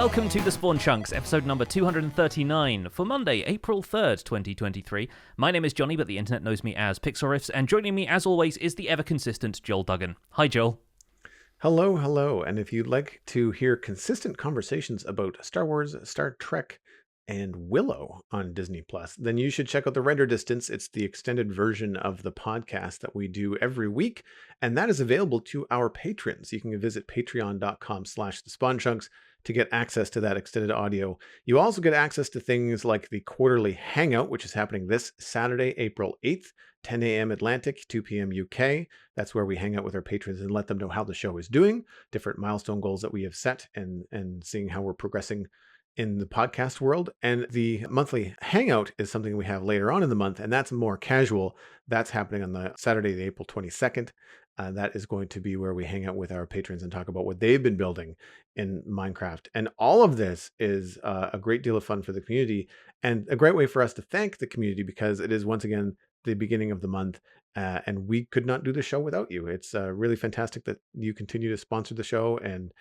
welcome to The Spawn Chunks, episode number 239 for Monday, April 3rd, 2023. My name is Jonny, but the internet knows me as Pixel Riffs, and joining me, as always, is the ever-consistent Joel Duggan. Hi, Joel. Hello, and if you'd like to hear consistent conversations about Star Wars, Star Trek, and Willow on Disney+, then you should check out The Render Distance. It's the extended version of the podcast that we do every week, and that is available to our patrons. You can visit patreon.com/thespawnchunks to get access to that extended audio. You also get access to things like the quarterly Hangout, which is happening this Saturday, April 8th, 10 a.m. Atlantic, 2 p.m. UK. That's where we hang out with our patrons and let them know how the show is doing, different milestone goals that we have set, and seeing how we're progressing in the podcast world. And the monthly Hangout is something we have later on in the month, and that's more casual. That's happening on the Saturday, the April 22nd. That is going to be where we hang out with our patrons and talk about what they've been building in Minecraft. And all of this is a great deal of fun for the community and a great way for us to thank the community, because it is once again the beginning of the month, and we could not do the show without you. It's really fantastic that you continue to sponsor the show and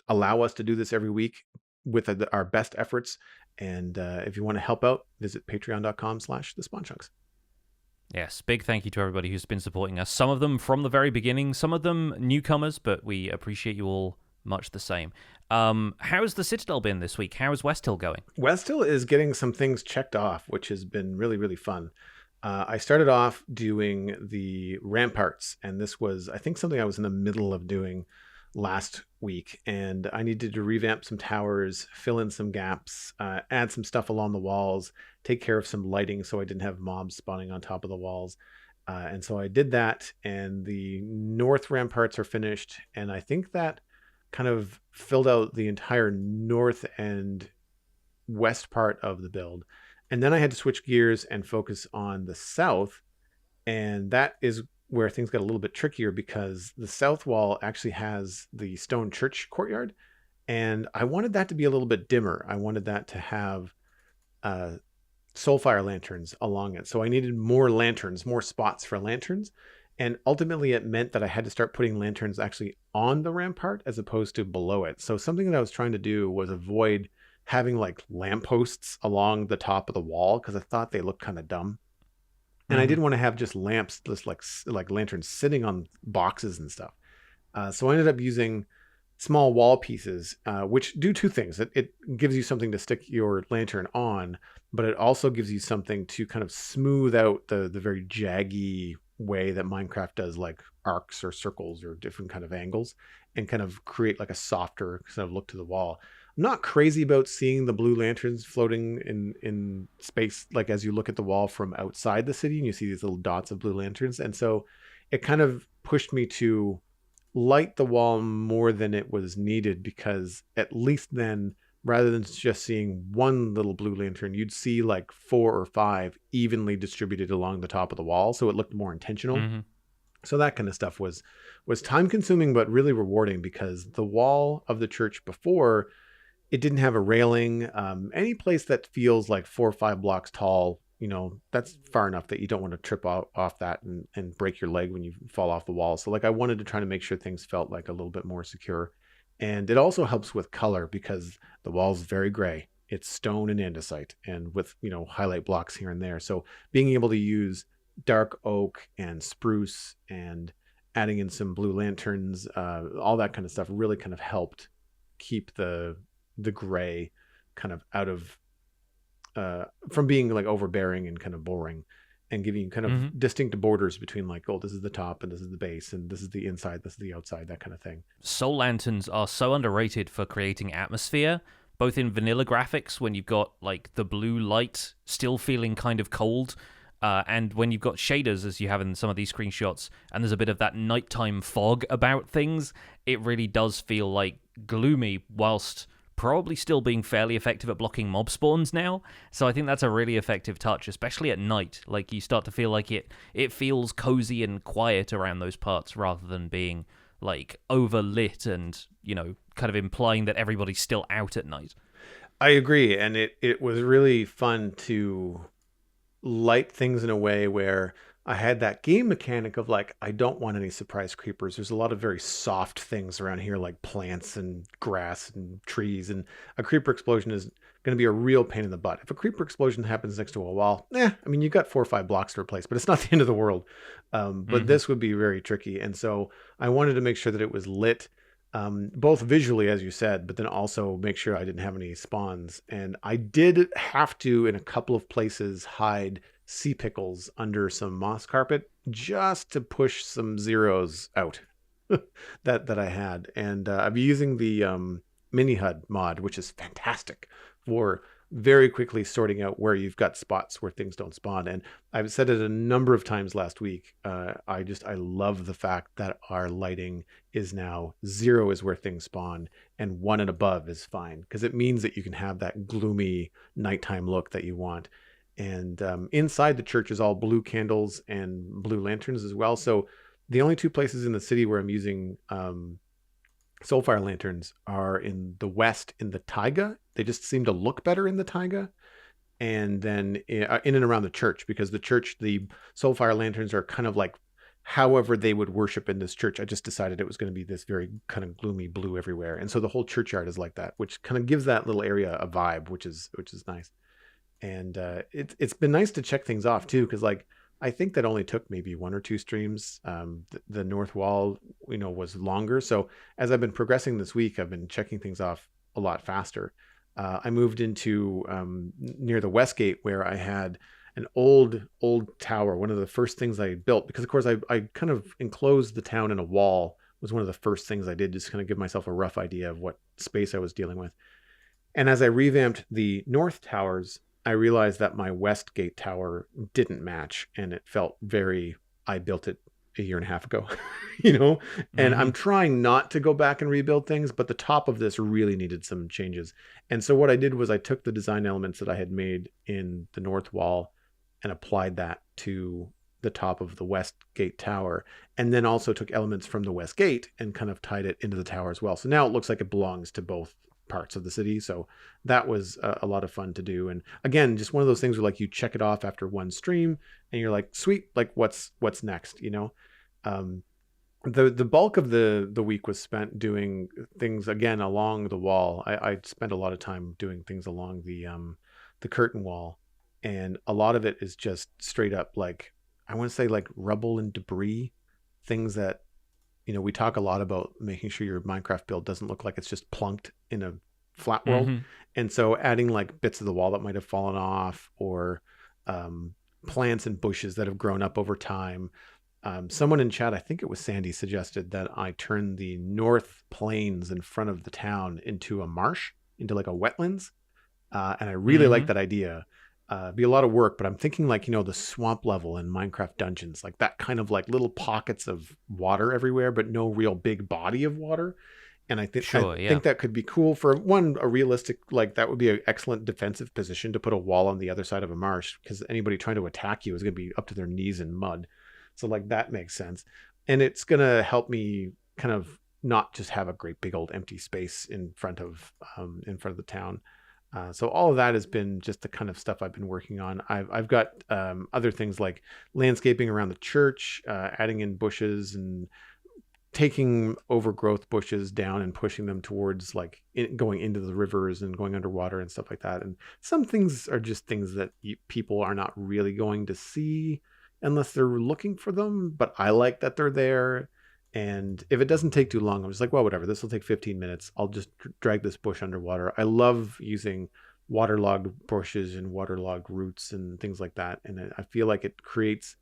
allow us to do this every week with our best efforts. And if you want to help out, visit patreon.com/thespawnchunks. Yes, big thank you to everybody who's been supporting us. Some of them from the very beginning, some of them newcomers, but we appreciate you all much the same. How's the Citadel been this week? How is West Hill going? West Hill is getting some things checked off, which has been really, really fun. I started off doing the ramparts, and this was, I think, something I was in the middle of doing last week, and I needed to revamp some towers, fill in some gaps, add some stuff along the walls, take care of some lighting so I didn't have mobs spawning on top of the walls. And so I did that, and the north ramparts are finished, and I think that kind of filled out the entire north and west part of the build. And then I had to switch gears and focus on the south, and that is where things got a little bit trickier, because the south wall actually has the stone church courtyard, and I wanted that to be a little bit dimmer. I wanted that to have soulfire lanterns along it. So I needed more lanterns, more spots for lanterns. And ultimately it meant that I had to start putting lanterns actually on the rampart as opposed to below it. So something that I was trying to do was avoid having like lampposts along the top of the wall, because I thought they looked kind of dumb. And I didn't want to have just lamps, just like lanterns sitting on boxes and stuff. So I ended up using small wall pieces, which do two things. It gives you something to stick your lantern on, but it also gives you something to kind of smooth out the very jaggy way that Minecraft does, like arcs or circles or different kind of angles, and kind of create like a softer kind of look to the wall. I'm not crazy about seeing the blue lanterns floating in space, like as you look at the wall from outside the city and you see these little dots of blue lanterns. And so it kind of pushed me to light the wall more than it was needed, because at least then, rather than just seeing one little blue lantern, you'd see like 4 or 5 evenly distributed along the top of the wall. So it looked more intentional. Mm-hmm. So that kind of stuff was time consuming, but really rewarding, because the wall of the church before, it didn't have a railing. Any place that feels like 4 or 5 blocks tall, that's far enough that you don't want to trip off that and break your leg when you fall off the wall. So like I wanted to try to make sure things felt like a little bit more secure. And it also helps with color, because the wall's very gray. It's stone and andesite, and with, highlight blocks here and there. So being able to use dark oak and spruce and adding in some blue lanterns, all that kind of stuff really kind of helped keep the gray kind of out of from being like overbearing and kind of boring, and giving you kind of distinct borders between like, oh, this is the top and this is the base and this is the inside, this is the outside, that kind of thing. Soul lanterns are so underrated for creating atmosphere, both in vanilla graphics when you've got like the blue light still feeling kind of cold, and when you've got shaders, as you have in some of these screenshots, and there's a bit of that nighttime fog about things, it really does feel like gloomy whilst probably still being fairly effective at blocking mob spawns now. So I think that's a really effective touch, especially at night. Like, you start to feel like it feels cozy and quiet around those parts, rather than being like overlit and, kind of implying that everybody's still out at night. I agree. And it was really fun to light things in a way where I had that game mechanic of like, I don't want any surprise creepers. There's a lot of very soft things around here, like plants and grass and trees. And a creeper explosion is going to be a real pain in the butt. If a creeper explosion happens next to a wall, I mean, you got 4 or 5 blocks to replace, but it's not the end of the world. But Hmm. this would be very tricky. And so I wanted to make sure that it was lit, both visually, as you said, but then also make sure I didn't have any spawns. And I did have to, in a couple of places, hide sea pickles under some moss carpet just to push some zeros out that I had. And I'm using the mini HUD mod, which is fantastic for very quickly sorting out where you've got spots where things don't spawn. And I've said it a number of times last week. I love the fact that our lighting is now 0 is where things spawn and 1 and above is fine, because it means that you can have that gloomy nighttime look that you want. And inside the church is all blue candles and blue lanterns as well. So the only 2 places in the city where I'm using soulfire lanterns are in the west in the taiga. They just seem to look better in the taiga. And then in and around the church, because the church, the soulfire lanterns are kind of like however they would worship in this church. I just decided it was going to be this very kind of gloomy blue everywhere. And so the whole churchyard is like that, which kind of gives that little area a vibe, which is nice. And it's been nice to check things off too, because like I think that only took maybe 1 or 2 streams. The north wall, was longer. So as I've been progressing this week, I've been checking things off a lot faster. I moved into near the west gate, where I had an old tower. One of the first things I built, because of course I kind of enclosed the town in a wall, was one of the first things I did, just kind of give myself a rough idea of what space I was dealing with. And as I revamped the north towers, I realized that my west gate tower didn't match, and it felt very, I built it a year and a half ago, you know? And I'm Hmm. trying not to go back and rebuild things, but the top of this really needed some changes. And so what I did was I took the design elements that I had made in the north wall and applied that to the top of the west gate tower, and then also took elements from the west gate and kind of tied it into the tower as well. So now it looks like it belongs to both parts of the city. So that was a lot of fun to do. And again, just one of those things where like you check it off after one stream and you're like, sweet, like what's next, um, the bulk of the week was spent doing things again along the wall. I spent a lot of time doing things along the curtain wall, and a lot of it is just straight up like, I want to say like rubble and debris, things that, we talk a lot about making sure your Minecraft build doesn't look like it's just plunked in a flat world. Hmm. And so adding like bits of the wall that might have fallen off, or um, plants and bushes that have grown up over time. Someone in chat, I think it was Sandy, suggested that I turn the north plains in front of the town into a marsh, into like a wetlands. And I really like Hmm. that idea. Be a lot of work, but I'm thinking like, the swamp level in Minecraft dungeons, like that kind of like little pockets of water everywhere, but no real big body of water. And I Sure. Yeah. think that could be cool for one, a realistic, like that would be an excellent defensive position to put a wall on the other side of a marsh, because anybody trying to attack you is going to be up to their knees in mud. So like that makes sense. And it's going to help me kind of not just have a great big old empty space in front of the town. So all of that has been just the kind of stuff I've been working on. I've got other things like landscaping around the church, adding in bushes and taking overgrowth bushes down and pushing them towards like going into the rivers and going underwater and stuff like that. And some things are just things that people are not really going to see unless they're looking for them. But I like that they're there. And if it doesn't take too long, I'm just like, well, whatever. This will take 15 minutes. I'll just drag this bush underwater. I love using waterlogged bushes and waterlogged roots and things like that. And I feel like it creates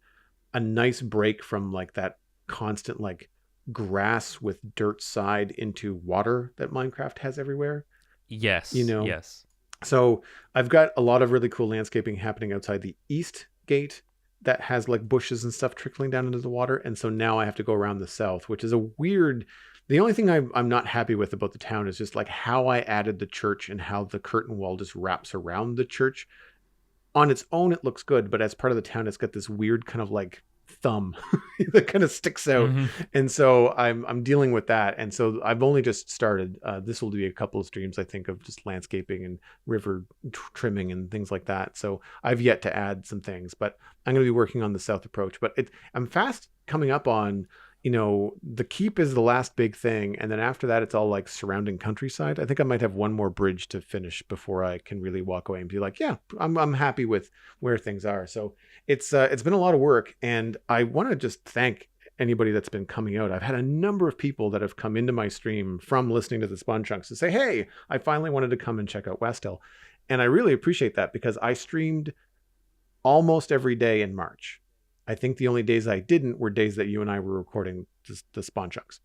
a nice break from like that constant like grass with dirt side into water that Minecraft has everywhere, you Yes. know. Yes. So I've got a lot of really cool landscaping happening outside the east gate that has like bushes and stuff trickling down into the water. And so now I have to go around the south, which is a weird. The only thing I'm not happy with about the town is just like how I added the church and how the curtain wall just wraps around the church. On its own, it looks good, but as part of the town, it's got this weird kind of like thumb that kind of sticks out. Mhm. And so I'm dealing with that. And so I've only just started. This will be a couple of streams, I think, of just landscaping and river trimming and things like that. So I've yet to add some things, but I'm going to be working on the south approach. But I'm fast coming up on, the keep is the last big thing. And then after that, it's all like surrounding countryside. I think I might have one more bridge to finish before I can really walk away and be like, yeah, I'm happy with where things are. So it's been a lot of work, and I want to just thank anybody that's been coming out. I've had a number of people that have come into my stream from listening to the Spawn Chunks to say, hey, I finally wanted to come and check out West Hill. And I really appreciate that, because I streamed almost every day in March. I think the only days I didn't were days that you and I were recording the Spawn Chunks.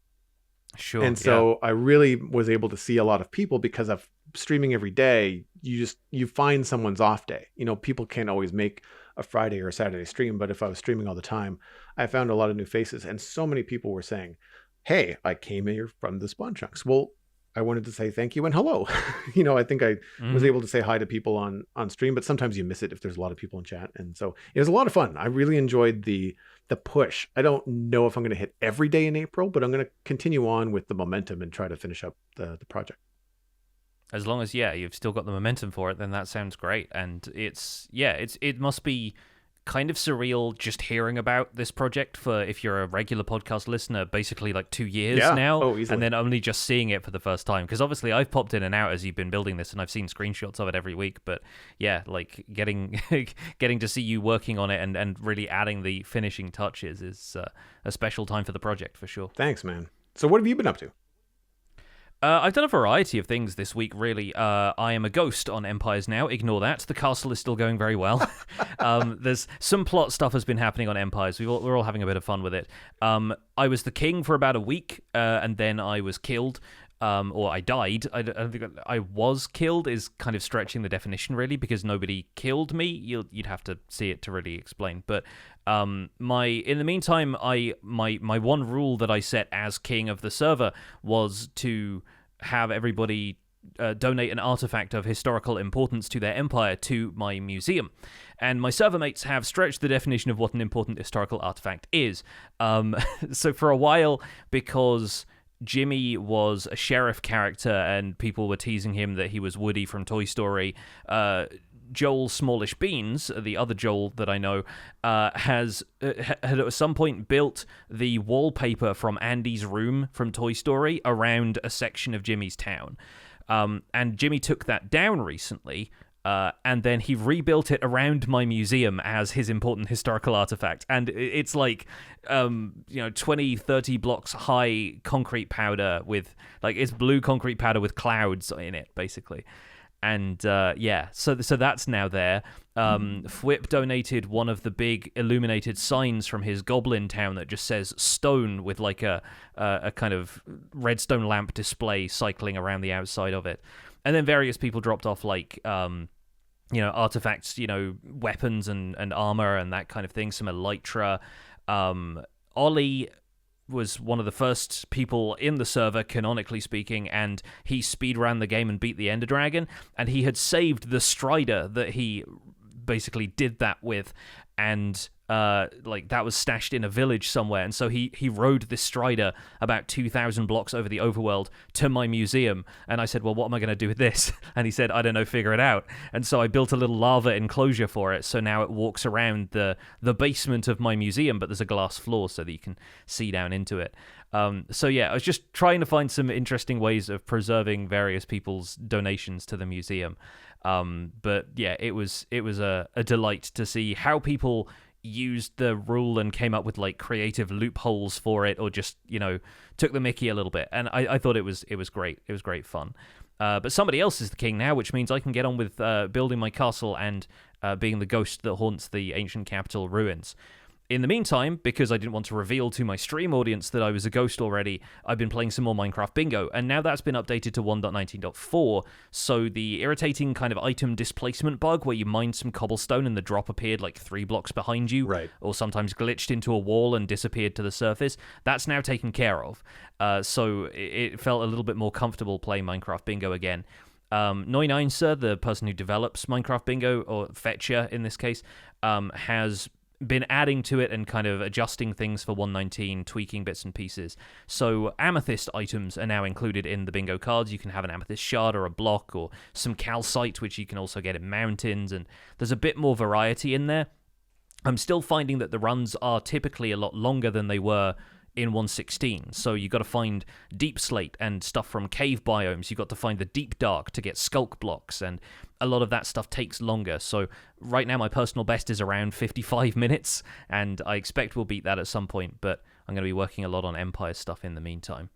Sure. And so I really was able to see a lot of people, because of streaming every day. You find someone's off day. People can't always make a Friday or a Saturday stream, but if I was streaming all the time, I found a lot of new faces, and so many people were saying, hey, I came here from the Spawn Chunks. Well, I wanted to say thank you and hello. I think I was able to say hi to people on stream, but sometimes you miss it if there's a lot of people in chat. And so it was a lot of fun. I really enjoyed the push. I don't know if I'm going to hit every day in April, but I'm going to continue on with the momentum and try to finish up the project. As long as you've still got the momentum for it, then that sounds great. And it must be kind of surreal just hearing about this project for, if you're a regular podcast listener, basically like 2 years now, and then only just seeing it for the first time. Because obviously I've popped in and out as you've been building this, and I've seen screenshots of it every week. But yeah, like getting to see you working on it and really adding the finishing touches is a special time for the project for sure. Thanks, man. So what have you been up to? I've done a variety of things this week, really. I am a ghost on Empires now. Ignore that. The castle is still going very well. There's some plot stuff has been happening on Empires. We're all having a bit of fun with it. I was the king for about a week, and then I was killed. Or I died. I don't think I was killed is kind of stretching the definition, really, because nobody killed me. You'd have to see it to really explain. But in the meantime, my one rule that I set as king of the server was to have everybody donate an artifact of historical importance to their empire to my museum. And my server mates have stretched the definition of what an important historical artifact is. So for a while, because Jimmy was a sheriff character and people were teasing him that he was Woody from Toy Story, Joel Smallish Beans, the other Joel that I know, had at some point built the wallpaper from Andy's room from Toy Story around a section of Jimmy's town. And Jimmy took that down recently, and then he rebuilt it around my museum as his important historical artifact. And it's like, 20, 30 blocks high concrete powder with, like, it's blue concrete powder with clouds in it, basically. And so that's now there. Fwip donated one of the big illuminated signs from his goblin town that just says stone with like a kind of redstone lamp display cycling around the outside of it. And then various people dropped off like artifacts, weapons and armor and that kind of thing, some elytra. Ollie was one of the first people in the server, canonically speaking, and he speedran the game and beat the Ender Dragon, and he had saved the Strider that he basically did that with, and that was stashed in a village somewhere, and so he rode this Strider about 2,000 blocks over the overworld to my museum, and I said, well, what am I going to do with this? And he said, I don't know, figure it out. And so I built a little lava enclosure for it, so now it walks around the basement of my museum, but there's a glass floor so that you can see down into it. I was just trying to find some interesting ways of preserving various people's donations to the museum. But yeah, it was a delight to see how people used the rule and came up with like creative loopholes for it, or just took the mickey a little bit. And I thought it was great. It was great fun. But somebody else is the king now, which means I can get on with building my castle and being the ghost that haunts the ancient capital ruins. In the meantime, because I didn't want to reveal to my stream audience that I was a ghost already, I've been playing some more Minecraft Bingo, and now that's been updated to 1.19.4, so the irritating kind of item displacement bug where you mined some cobblestone and the drop appeared like 3 blocks behind you, right, or sometimes glitched into a wall and disappeared to the surface, that's now taken care of. So it felt a little bit more comfortable playing Minecraft Bingo again. Noineinser, the person who develops Minecraft Bingo, or Fetcher in this case, has been adding to it and kind of adjusting things for 119, tweaking bits and pieces. So amethyst items are now included in the bingo cards. You can have an amethyst shard or a block or some calcite, which you can also get in mountains, and there's a bit more variety in there. I'm still finding that the runs are typically a lot longer than they were in 116, so you got to find deep slate and stuff from cave biomes. You got to find the deep dark to get skulk blocks, and a lot of that stuff takes longer. So right now my personal best is around 55 minutes, and I expect we'll beat that at some point, but I'm going to be working a lot on Empire stuff in the meantime.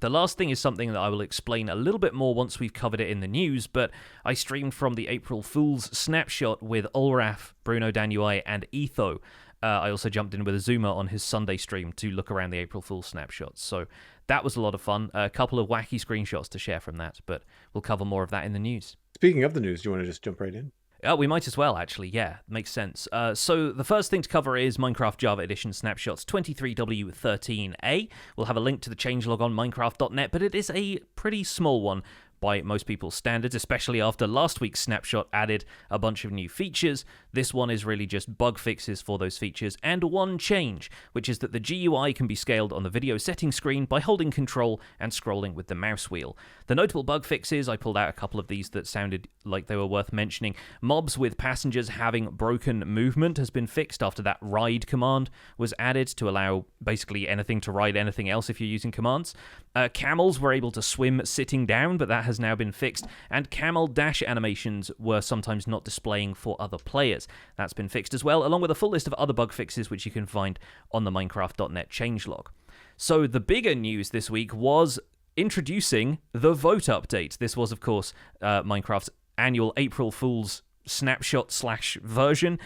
The last thing is something that I will explain a little bit more once we've covered it in the news, but I streamed from the April Fool's Snapshot with Ulraf, Bruno Danui, and Etho. I also jumped in with Azuma on his Sunday stream to look around the April Fool's snapshots. So that was a lot of fun. A couple of wacky screenshots to share from that, but we'll cover more of that in the news. Speaking of the news, do you want to just jump right in? We might as well, actually. Yeah, makes sense. So the first thing to cover is Minecraft Java Edition Snapshots 23W13A. We'll have a link to the changelog on Minecraft.net, but it is a pretty small one by most people's standards, especially after last week's snapshot added a bunch of new features. This one is really just bug fixes for those features, and one change, which is that the GUI can be scaled on the video settings screen by holding Control and scrolling with the mouse wheel. The notable bug fixes, I pulled out a couple of these that sounded like they were worth mentioning. Mobs with passengers having broken movement has been fixed after that ride command was added to allow basically anything to ride anything else if you're using commands. Camels were able to swim sitting down, but that has now been fixed, and camel dash animations were sometimes not displaying for other players. That's been fixed as well, along with a full list of other bug fixes which you can find on the Minecraft.net changelog. So the bigger news this week was introducing the vote update. This was, of course, Minecraft's annual April Fool's snapshot/version.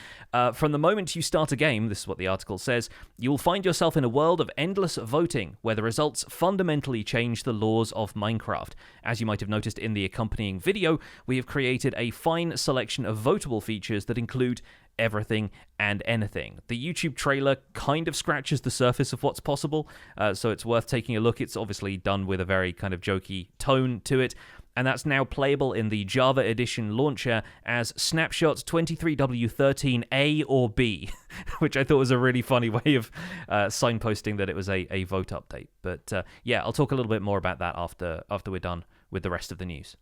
From the moment you start a game, this is what the article says, you will find yourself in a world of endless voting, where the results fundamentally change the laws of Minecraft. As you might have noticed in the accompanying video, we have created a fine selection of votable features that include everything and anything. The YouTube trailer kind of scratches the surface of what's possible, so it's worth taking a look. It's obviously done with a very kind of jokey tone to it, and that's now playable in the Java Edition launcher as Snapshot 23W13A or B, which I thought was a really funny way of signposting that it was a vote update. But yeah, I'll talk a little bit more about that after we're done with the rest of the news.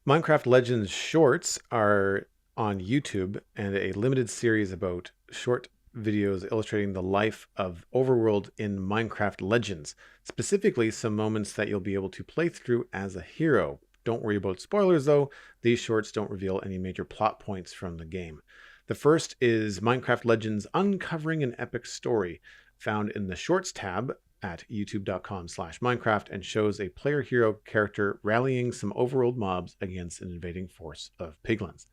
Minecraft Legends shorts are on YouTube, and a limited series about short videos illustrating the life of Overworld in Minecraft Legends, specifically some moments that you'll be able to play through as a hero. Don't worry about spoilers though, these shorts don't reveal any major plot points from the game. The first is Minecraft Legends Uncovering an Epic Story, found in the Shorts tab at youtube.com/Minecraft, and shows a player hero character rallying some overworld mobs against an invading force of piglins.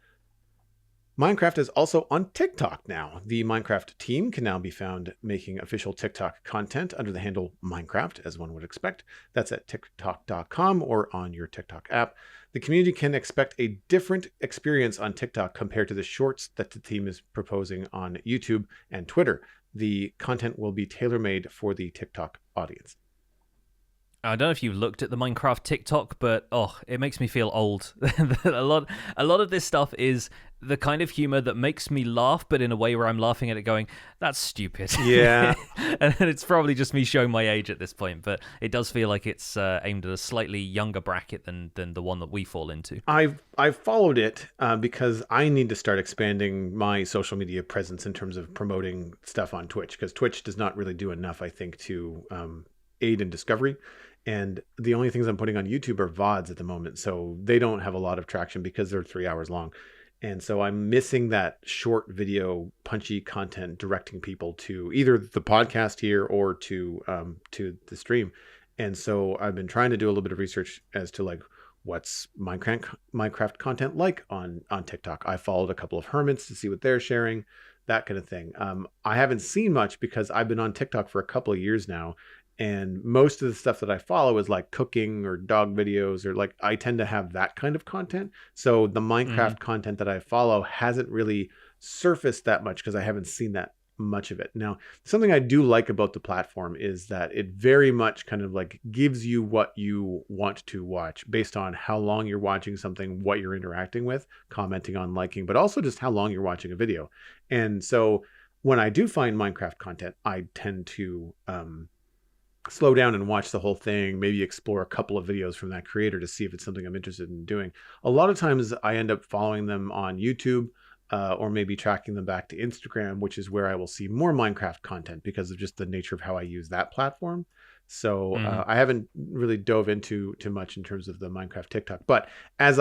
Minecraft is also on TikTok now. The Minecraft team can now be found making official TikTok content under the handle Minecraft, as one would expect. That's at tiktok.com or on your TikTok app. The community can expect a different experience on TikTok compared to the shorts that the team is proposing on YouTube and Twitter. The content will be tailor-made for the TikTok audience. I don't know if you've looked at the Minecraft TikTok, but it makes me feel old. a lot of this stuff is the kind of humor that makes me laugh, but in a way where I'm laughing at it going, that's stupid. Yeah. And it's probably just me showing my age at this point, but it does feel like it's aimed at a slightly younger bracket than the one that we fall into. I've followed it because I need to start expanding my social media presence in terms of promoting stuff on Twitch, because Twitch does not really do enough, I think, to aid in discovery. And the only things I'm putting on YouTube are VODs at the moment. So they don't have a lot of traction because they're 3 hours long. And so I'm missing that short video, punchy content directing people to either the podcast here or to the stream. And so I've been trying to do a little bit of research as to like what's Minecraft content like on TikTok. I followed a couple of hermits to see what they're sharing, that kind of thing. I haven't seen much because I've been on TikTok for a couple of years now. And most of the stuff that I follow is like cooking or dog videos, or like I tend to have that kind of content. So the Minecraft content that I follow hasn't really surfaced that much because I haven't seen that much of it. Now, something I do like about the platform is that it very much kind of like gives you what you want to watch based on how long you're watching something, what you're interacting with, commenting on, liking, but also just how long you're watching a video. And so when I do find Minecraft content, I tend to slow down and watch the whole thing, maybe explore a couple of videos from that creator to see if it's something I'm interested in doing. A lot of times I end up following them on YouTube, or maybe tracking them back to Instagram, which is where I will see more Minecraft content because of just the nature of how I use that platform. So I haven't really dove into too much in terms of the Minecraft TikTok, but as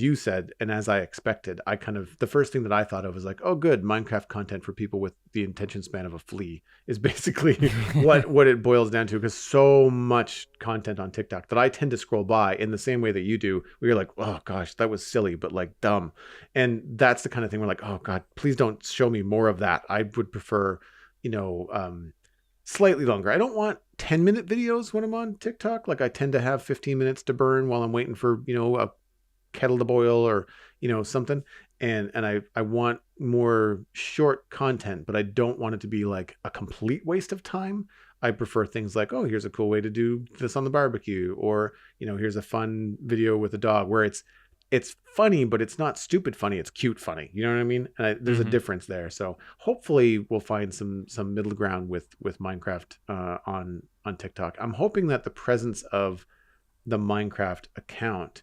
you said, and as I expected, the first thing that I thought of was like, oh, good, Minecraft content for people with the attention span of a flea is basically what it boils down to. Because so much content on TikTok that I tend to scroll by in the same way that you do, where you're like, oh gosh, that was silly, but like dumb, and that's the kind of thing we're like, oh god, please don't show me more of that. I would prefer, you know. Slightly longer. I don't want 10-minute videos when I'm on TikTok. Like I tend to have 15 minutes to burn while I'm waiting for, a kettle to boil or, something. And I want more short content, but I don't want it to be like a complete waste of time. I prefer things like, oh, here's a cool way to do this on the barbecue, or, here's a fun video with a dog, where it's funny, but it's not stupid funny. It's cute funny. You know what I mean? And there's a difference there. So hopefully we'll find some middle ground with Minecraft on TikTok. I'm hoping that the presence of the Minecraft account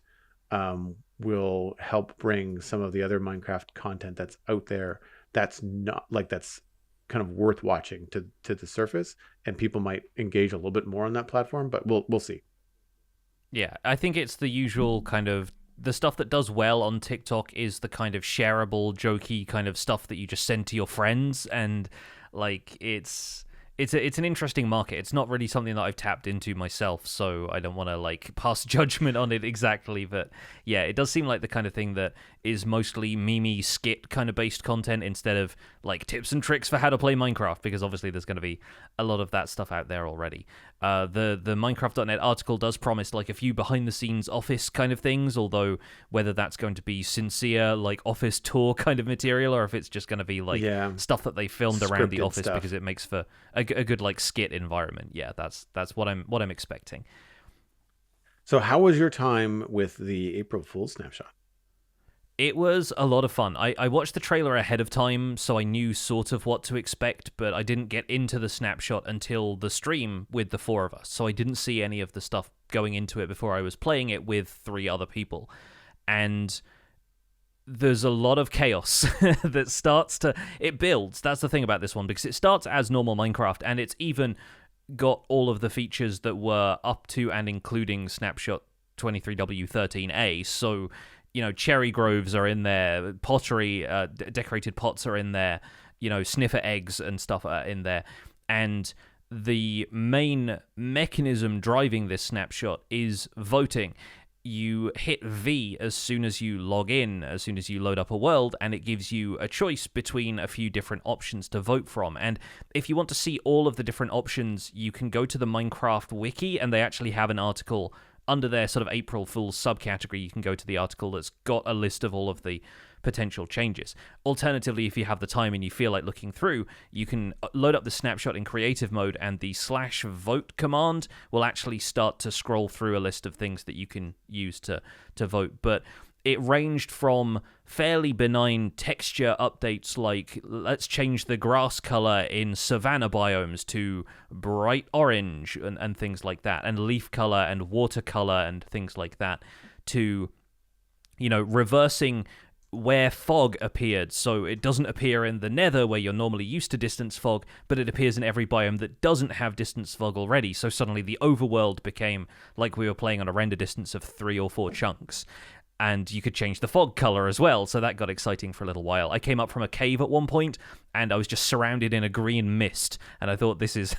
will help bring some of the other Minecraft content that's out there that's not like that's kind of worth watching to the surface, and people might engage a little bit more on that platform. But we'll see. Yeah, I think it's the usual kind of the stuff that does well on TikTok is the kind of shareable, jokey kind of stuff that you just send to your friends, and like it's an interesting market. It's not really something that I've tapped into myself, so I don't want to like pass judgment on it exactly. But yeah, it does seem like the kind of thing that is mostly meme skit kind of based content instead of like tips and tricks for how to play Minecraft, because obviously there's going to be a lot of that stuff out there already. The Minecraft.net article does promise like a few behind the scenes office kind of things, although whether that's going to be sincere like office tour kind of material, or if it's just going to be like stuff that they filmed around the office stuff, because it makes for a good like skit environment. Yeah, that's what I'm expecting. So how was your time with the April Fool's snapshot? It was a lot of fun. I watched the trailer ahead of time, so I knew sort of what to expect, but I didn't get into the snapshot until the stream with the four of us, so I didn't see any of the stuff going into it before I was playing it with 3 other people. And there's a lot of chaos that it builds. That's the thing about this one, because it starts as normal Minecraft, and it's even got all of the features that were up to and including Snapshot 23W13A, so cherry groves are in there, pottery, decorated pots are in there, sniffer eggs and stuff are in there. And the main mechanism driving this snapshot is voting. You hit V as soon as you log in, as soon as you load up a world, and it gives you a choice between a few different options to vote from. And if you want to see all of the different options, you can go to the Minecraft wiki, and they actually have an article under their sort of April Fool's subcategory. You can go to the article that's got a list of all of the potential changes. Alternatively, if you have the time and you feel like looking through, you can load up the snapshot in creative mode, and the /vote command will actually start to scroll through a list of things that you can use to vote. But it ranged from fairly benign texture updates like let's change the grass color in savanna biomes to bright orange and things like that, and leaf color and watercolor and things like that, to reversing where fog appeared, so it doesn't appear in the nether where you're normally used to distance fog, but it appears in every biome that doesn't have distance fog already. So suddenly the overworld became like we were playing on a render distance of 3 or 4 chunks. And you could change the fog color as well, so that got exciting for a little while. I came up from a cave at one point, and I was just surrounded in a green mist, and I thought this is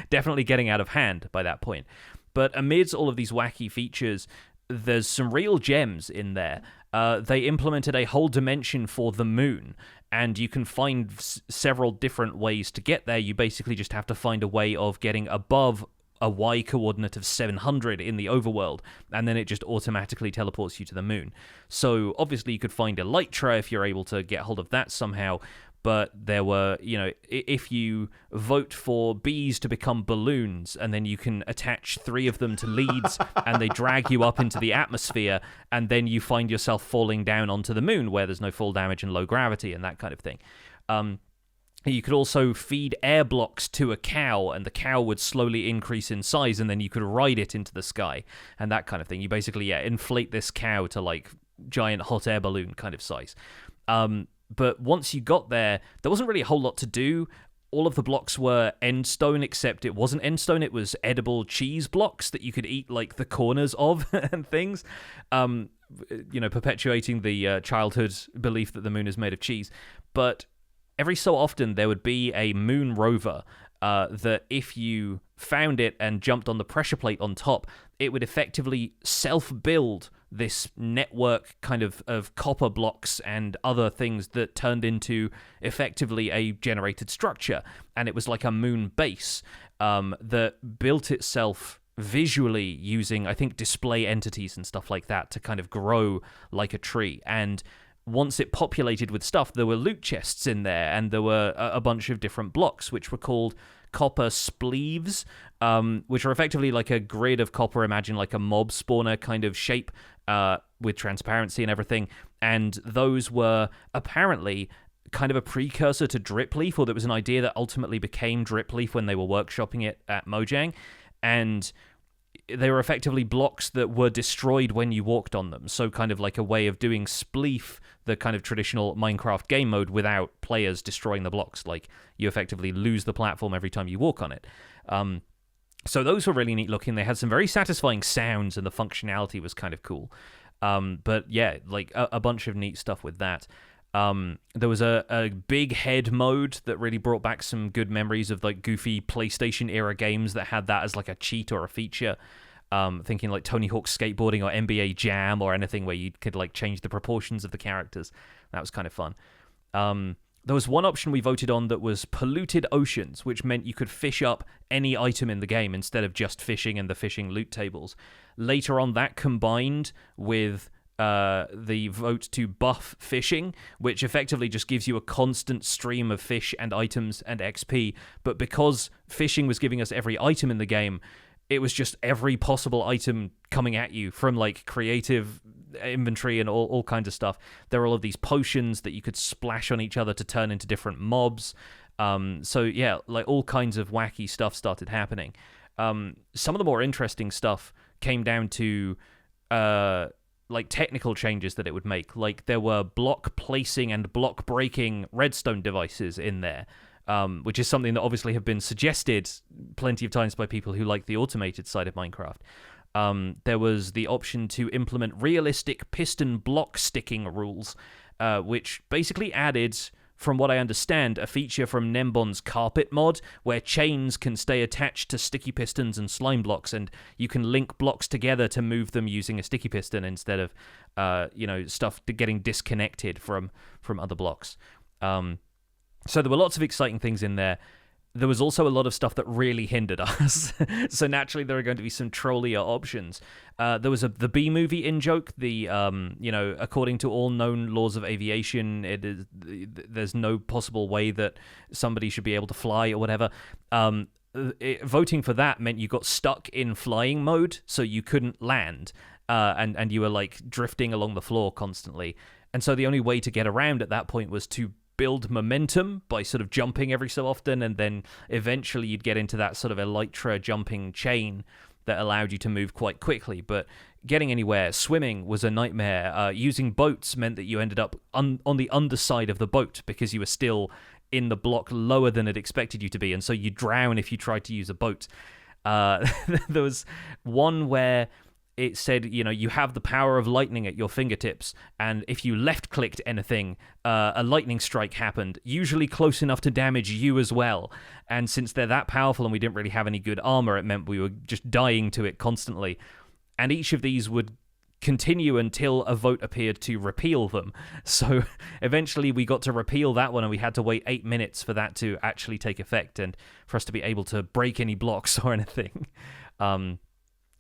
definitely getting out of hand by that point. But amidst all of these wacky features, there's some real gems in there. They implemented a whole dimension for the moon, and you can find several different ways to get there. You basically just have to find a way of getting above a Y coordinate of 700 in the overworld, and then it just automatically teleports you to the moon. So obviously you could find Elytra if you're able to get hold of that somehow, but there were, if you vote for bees to become balloons, and then you can attach 3 of them to leads, and they drag you up into the atmosphere, and then you find yourself falling down onto the moon where there's no fall damage and low gravity and that kind of thing. You could also feed air blocks to a cow, and the cow would slowly increase in size, and then you could ride it into the sky, and that kind of thing. You basically, inflate this cow to like giant hot air balloon kind of size. But once you got there wasn't really a whole lot to do. All of the blocks were end stone, except it wasn't end stone. It was edible cheese blocks that you could eat like the corners of and things. Perpetuating the childhood belief that the moon is made of cheese. But every so often there would be a moon rover that if you found it and jumped on the pressure plate on top, it would effectively self-build this network kind of copper blocks and other things that turned into effectively a generated structure. And it was like a moon base that built itself visually using, I think, display entities and stuff like that to kind of grow like a tree. And once it populated with stuff, there were loot chests in there, and there were a bunch of different blocks, which were called copper spleeves, which are effectively like a grid of copper. Imagine like a mob spawner kind of shape with transparency and everything. And those were apparently kind of a precursor to drip leaf, or that was an idea that ultimately became drip leaf when they were workshopping it at Mojang. And they were effectively blocks that were destroyed when you walked on them. So kind of like a way of doing spleef, the kind of traditional Minecraft game mode, without players destroying the blocks. Like, you effectively lose the platform every time you walk on it. So those were really neat looking. They had some very satisfying sounds, and the functionality was kind of cool. But yeah, like a bunch of neat stuff with that. There was a big head mode that really brought back some good memories of like goofy PlayStation era games that had that as like a cheat or a feature. Thinking like Tony Hawk's Skateboarding or NBA Jam or anything where you could like change the proportions of the characters. That was kind of fun. There was one option we voted on that was polluted oceans, which meant you could fish up any item in the game instead of just fishing in the fishing loot tables. Later on, that combined with the vote to buff fishing, which effectively just gives you a constant stream of fish and items and XP. But because fishing was giving us every item in the game, it was just every possible item coming at you from like creative inventory and all kinds of stuff. There were all of these potions that you could splash on each other to turn into different mobs. So yeah, like all kinds of wacky stuff started happening. Some of the more interesting stuff came down to like technical changes that it would make. Like there were block placing and block breaking redstone devices in there, which is something that obviously have been suggested plenty of times by people who like the automated side of Minecraft. There was the option to implement realistic piston block sticking rules, which basically added, from what I understand, a feature from Nembon's carpet mod where chains can stay attached to sticky pistons and slime blocks, and you can link blocks together to move them using a sticky piston instead of, stuff getting disconnected from other blocks. So there were lots of exciting things in there. There was also a lot of stuff that really hindered us. So naturally, there are going to be some trollier options. There was the B-movie in-joke. According to all known laws of aviation, there's no possible way that somebody should be able to fly or whatever. Voting for that meant you got stuck in flying mode, so you couldn't land, and you were like drifting along the floor constantly. And so the only way to get around at that point was to build momentum by sort of jumping every so often, and then eventually you'd get into that sort of elytra jumping chain that allowed you to move quite quickly. But getting anywhere, swimming was a nightmare. Using boats meant that you ended up on the underside of the boat because you were still in the block lower than it expected you to be, and so you drown if you tried to use a boat. There was one where it said, you have the power of lightning at your fingertips, and if you left-clicked anything, a lightning strike happened, usually close enough to damage you as well. And since they're that powerful and we didn't really have any good armor, it meant we were just dying to it constantly. And each of these would continue until a vote appeared to repeal them. So eventually we got to repeal that one, and we had to wait 8 minutes for that to actually take effect and for us to be able to break any blocks or anything.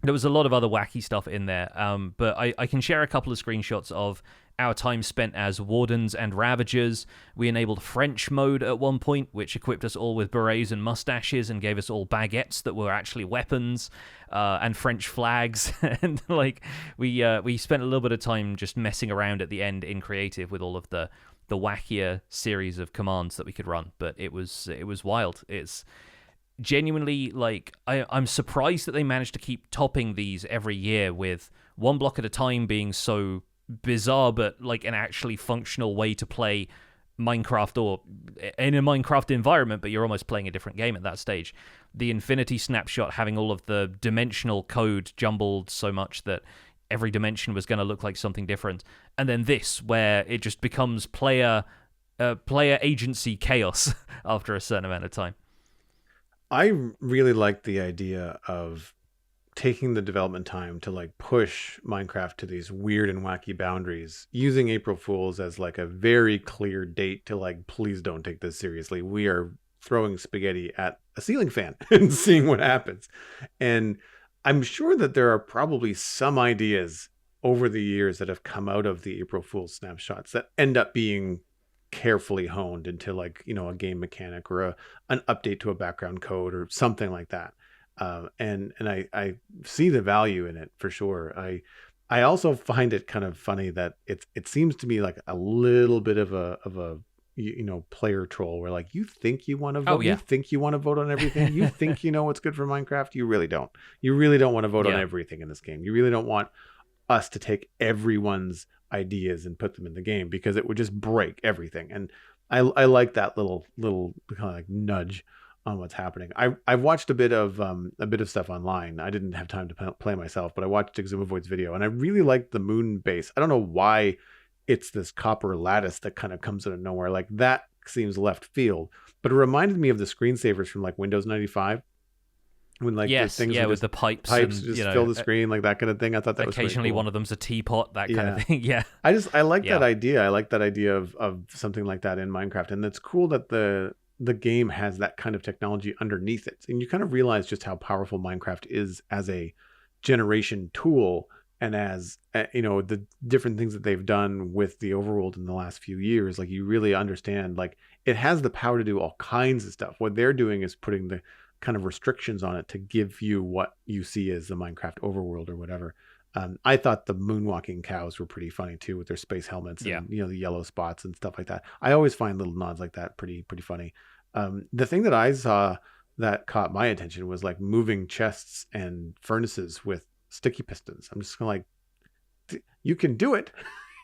There was a lot of other wacky stuff in there, but I can share a couple of screenshots of our time spent as Wardens and Ravagers. We enabled French mode at one point, which equipped us all with berets and mustaches and gave us all baguettes that were actually weapons, and French flags. And like we spent a little bit of time just messing around at the end in creative with all of the the wackier series of commands that we could run. But it was wild. It's genuinely like I'm surprised that they managed to keep topping these every year, with one block at a time being so bizarre, but like an actually functional way to play Minecraft, or in a Minecraft environment, but you're almost playing a different game at that stage. The Infinity Snapshot having all of the dimensional code jumbled so much that every dimension was going to look like something different, and then this, where it just becomes player agency chaos after a certain amount of time. I really like the idea of taking the development time to like push Minecraft to these weird and wacky boundaries, using April Fools as like a very clear date to like, please don't take this seriously. We are throwing spaghetti at a ceiling fan and seeing what happens. And I'm sure that there are probably some ideas over the years that have come out of the April Fools snapshots that end up being carefully honed into like, you know, a game mechanic or an update to a background code or something like that. And I see the value in it for sure. I also find it kind of funny that it seems to me like a little bit of a you know, player troll, where like, you think you want to vote, Oh, yeah. you think you want to vote on everything, you think you know what's good for Minecraft, you really don't. You really don't want to vote on everything in this game. You really don't want us to take everyone's ideas and put them in the game, because it would just break everything. And I like that little kind of like nudge on what's happening. I've watched a bit of stuff online. I didn't have time to play myself, but I watched Exumavoid's video, and I really liked the moon base. I don't know why it's this copper lattice that kind of comes out of nowhere. Like, that seems left field, but it reminded me of the screensavers from like Windows 95. When like the things with the pipes and, just fill the screen, like that kind of thing. I thought that was occasionally cool. One of them's a teapot, that kind of thing. Yeah. I like that idea. I like that idea of something like that in Minecraft. And it's cool that the game has that kind of technology underneath it. And you kind of realize just how powerful Minecraft is as a generation tool, and as you know, the different things that they've done with the overworld in the last few years. Like, you really understand, like, it has the power to do all kinds of stuff. What they're doing is putting the kind of restrictions on it to give you what you see as the Minecraft overworld or whatever. I thought the moonwalking cows were pretty funny too, with their space helmets and you know, the yellow spots and stuff like that. I always find little nods like that pretty funny. The thing that I saw that caught my attention was like moving chests and furnaces with sticky pistons. I'm just like, you can do it.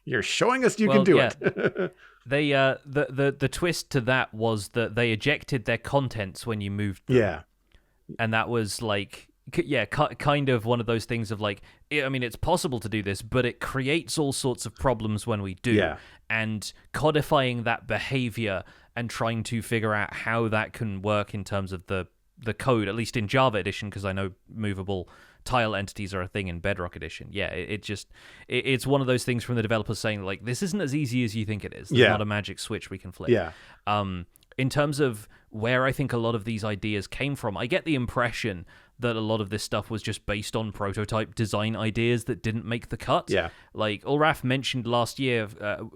You're showing us you can do it. They the twist to that was that they ejected their contents when you moved them. Yeah. And that was like, kind of one of those things of like, I mean, it's possible to do this, but it creates all sorts of problems when we do. Yeah. And codifying that behavior and trying to figure out how that can work in terms of the code, at least in Java Edition, because I know movable tile entities are a thing in Bedrock Edition. Yeah, it's one of those things from the developers saying, like, this isn't as easy as you think it is. There's not a magic switch we can flip. Yeah. In terms of where I think a lot of these ideas came from, I get the impression that a lot of this stuff was just based on prototype design ideas that didn't make the cut. Yeah. Like Ulraf mentioned last year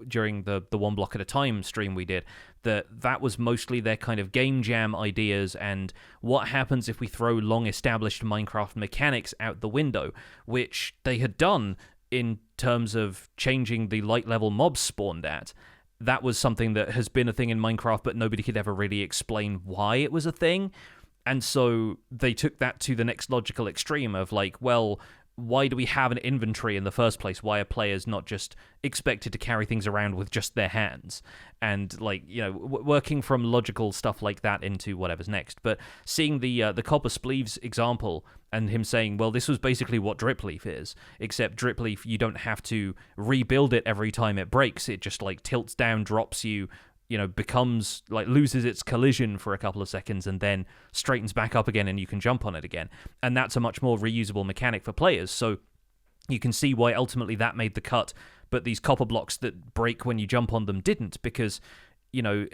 during the one block at a time stream we did, that was mostly their kind of game jam ideas and what happens if we throw long established Minecraft mechanics out the window, which they had done in terms of changing the light level mobs spawned at. That was something that has been a thing in Minecraft, but nobody could ever really explain why it was a thing. And so they took that to the next logical extreme of like, well, why do we have an inventory in the first place? Why are players not just expected to carry things around with just their hands? And like, you know, working from logical stuff like that into whatever's next. But seeing the Copper Spleeves example and him saying, well, this was basically what Drip Leaf is, except Drip Leaf, you don't have to rebuild it every time it breaks. It just like tilts down, drops you, you know, becomes like loses its collision for a couple of seconds and then straightens back up again and you can jump on it again. And that's a much more reusable mechanic for players. So you can see why ultimately that made the cut, but these copper blocks that break when you jump on them didn't, because, you know,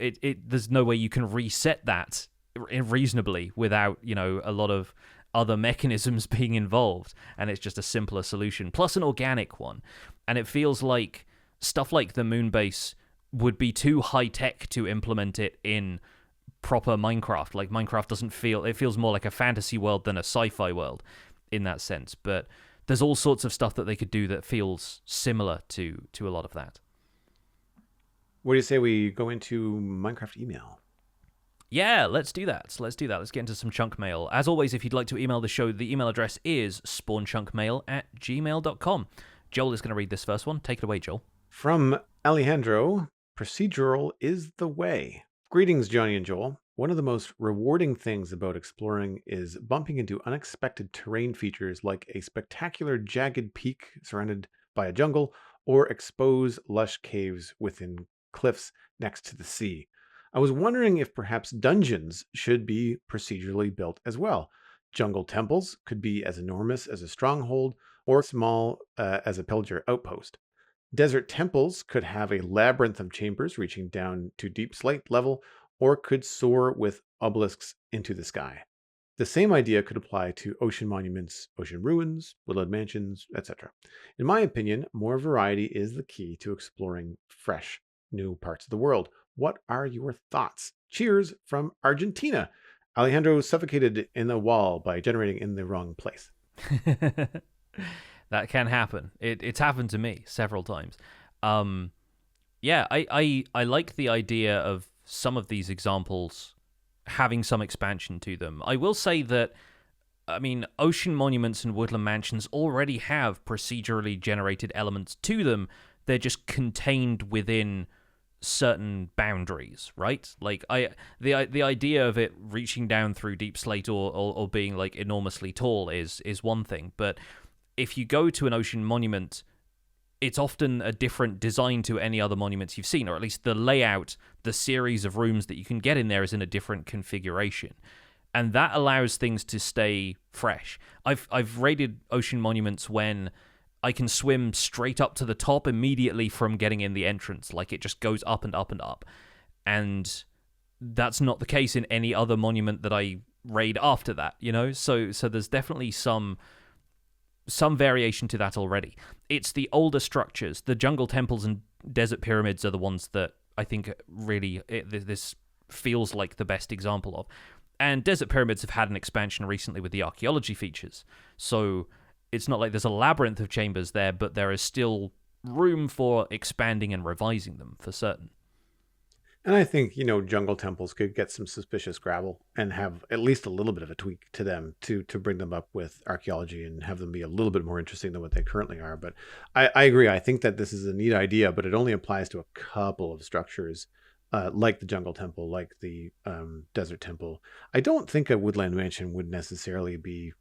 there's no way you can reset that reasonably without, you know, a lot of other mechanisms being involved, and it's just a simpler solution, plus an organic one. And it feels like stuff like the Moonbase would be too high-tech to implement it in proper Minecraft. Like, Minecraft doesn't feel... It feels more like a fantasy world than a sci-fi world in that sense. But there's all sorts of stuff that they could do that feels similar to a lot of that. What do you say we go into Minecraft email? Yeah, let's do that. Let's do that. Let's get into some chunk mail. As always, if you'd like to email the show, the email address is spawnchunkmail@gmail.com. Joel is going to read this first one. Take it away, Joel. From Alejandro, procedural is the way. Greetings, Jonny and Joel. One of the most rewarding things about exploring is bumping into unexpected terrain features like a spectacular jagged peak surrounded by a jungle or exposed lush caves within cliffs next to the sea. I was wondering if perhaps dungeons should be procedurally built as well. Jungle temples could be as enormous as a stronghold or small as a pillager outpost. Desert temples could have a labyrinth of chambers reaching down to deep slate level or could soar with obelisks into the sky. The same idea could apply to ocean monuments, ocean ruins, woodland mansions, etc. In my opinion, more variety is the key to exploring fresh, new parts of the world. What are your thoughts? Cheers from Argentina. Alejandro suffocated in the wall by generating in the wrong place. That can happen. It's happened to me several times. Yeah, I like the idea of some of these examples having some expansion to them. I will say that, I mean, ocean monuments and woodland mansions already have procedurally generated elements to them. They're just contained within certain boundaries, right? Like the idea of it reaching down through deep slate or being like enormously tall is one thing, but if you go to an ocean monument, it's often a different design to any other monuments you've seen, or at least the layout, the series of rooms that you can get in there is in a different configuration. And that allows things to stay fresh. I've raided ocean monuments when I can swim straight up to the top immediately from getting in the entrance. Like, it just goes up and up and up. And that's not the case in any other monument that I raid after that, you know? So there's definitely some variation to that already. It's the older structures, the jungle temples and desert pyramids are the ones that I think really this feels like the best example of. And desert pyramids have had an expansion recently with the archaeology features. So it's not like there's a labyrinth of chambers there, but there is still room for expanding and revising them for certain. And I think, jungle temples could get some suspicious gravel and have at least a little bit of a tweak to them to bring them up with archaeology and have them be a little bit more interesting than what they currently are. But I agree. I think that this is a neat idea, but it only applies to a couple of structures, like the jungle temple, like the desert temple. I don't think a woodland mansion would necessarily be.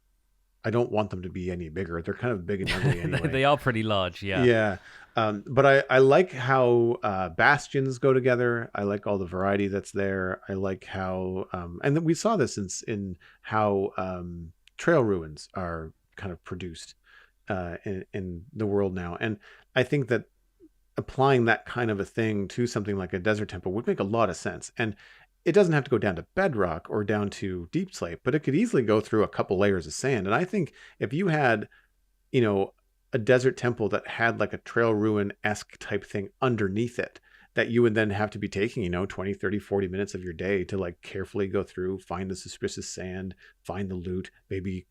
I don't want them to be any bigger. They're kind of big and ugly anyway. They are pretty large, yeah. Yeah. But I like how bastions go together. I like all the variety that's there. I like how, and then we saw this in how trail ruins are kind of produced in the world now. And I think that applying that kind of a thing to something like a desert temple would make a lot of sense. And it doesn't have to go down to bedrock or down to deep slate, but it could easily go through a couple layers of sand. And I think if you had, a desert temple that had like a trail ruin-esque type thing underneath it, that you would then have to be taking, 20, 30, 40 minutes of your day to like carefully go through, find the suspicious sand, find the loot, maybe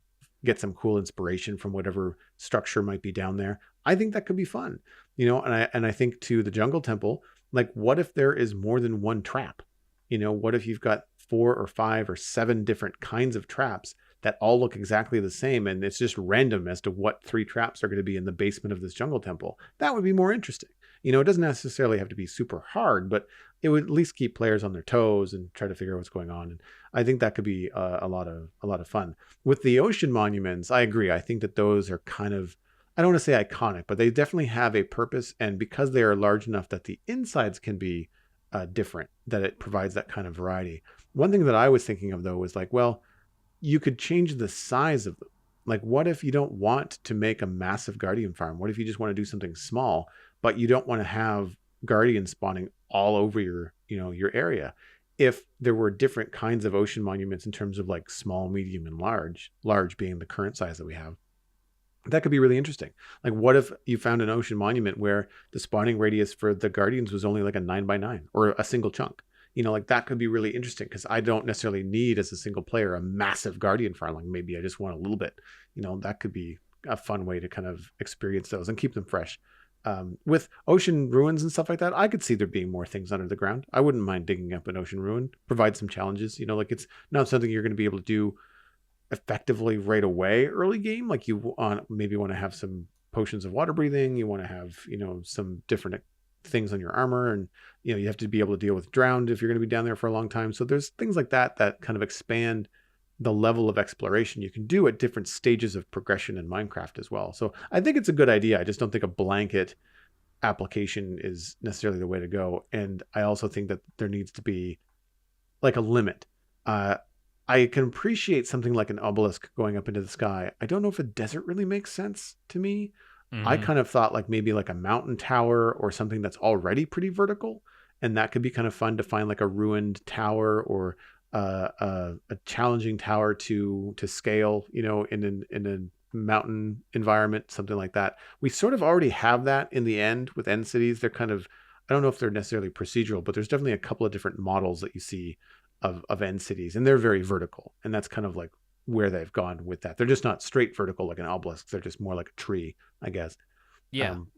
get some cool inspiration from whatever structure might be down there. I think that could be fun, and I think to the jungle temple, like, what if there is more than one trap? What if you've got 4 or 5 or 7 different kinds of traps that all look exactly the same, and it's just random as to what 3 traps are going to be in the basement of this jungle temple? That would be more interesting. It doesn't necessarily have to be super hard, but it would at least keep players on their toes and try to figure out what's going on. And I think that could be a lot of fun. With the ocean monuments, I agree. I think that those are kind of, I don't want to say iconic, but they definitely have a purpose. And because they are large enough that the insides can be different, that it provides that kind of variety. One thing that I was thinking of, though, was like, well, you could change the size of them. Like, what if you don't want to make a massive guardian farm? What if you just want to do something small, but you don't want to have guardians spawning all over your area? If there were different kinds of ocean monuments in terms of like small, medium, and large being the current size that we have, that could be really interesting. Like, what if you found an ocean monument where the spawning radius for the guardians was only like a 9x9 or a single chunk? Like, that could be really interesting, because I don't necessarily need, as a single player, a massive guardian farm. Like, maybe I just want a little bit. That could be a fun way to kind of experience those and keep them fresh. With ocean ruins and stuff like that, I could see there being more things under the ground. I wouldn't mind digging up an ocean ruin, provide some challenges. Like it's not something you're going to be able to do effectively right away early game. Like you maybe want to have some potions of water breathing. You want to have, some different things on your armor, and you have to be able to deal with drowned if you're going to be down there for a long time. So there's things like that that kind of expand the level of exploration you can do at different stages of progression in Minecraft as well. So I think it's a good idea. I just don't think a blanket application is necessarily the way to go. And I also think that there needs to be like a limit. I can appreciate something like an obelisk going up into the sky. I don't know if a desert really makes sense to me. I Hmm. kind of thought like maybe like a mountain tower or something that's already pretty vertical, and that could be kind of fun to find like a ruined tower or a challenging tower to scale, in a mountain environment, something like that. We sort of already have that in the end with end cities. They're kind of, I don't know if they're necessarily procedural, but there's definitely a couple of different models that you see of end cities, and they're very vertical, and that's kind of like where they've gone with that. They're just not straight vertical like an obelisk. They're just more like a tree, I guess. Yeah. Um,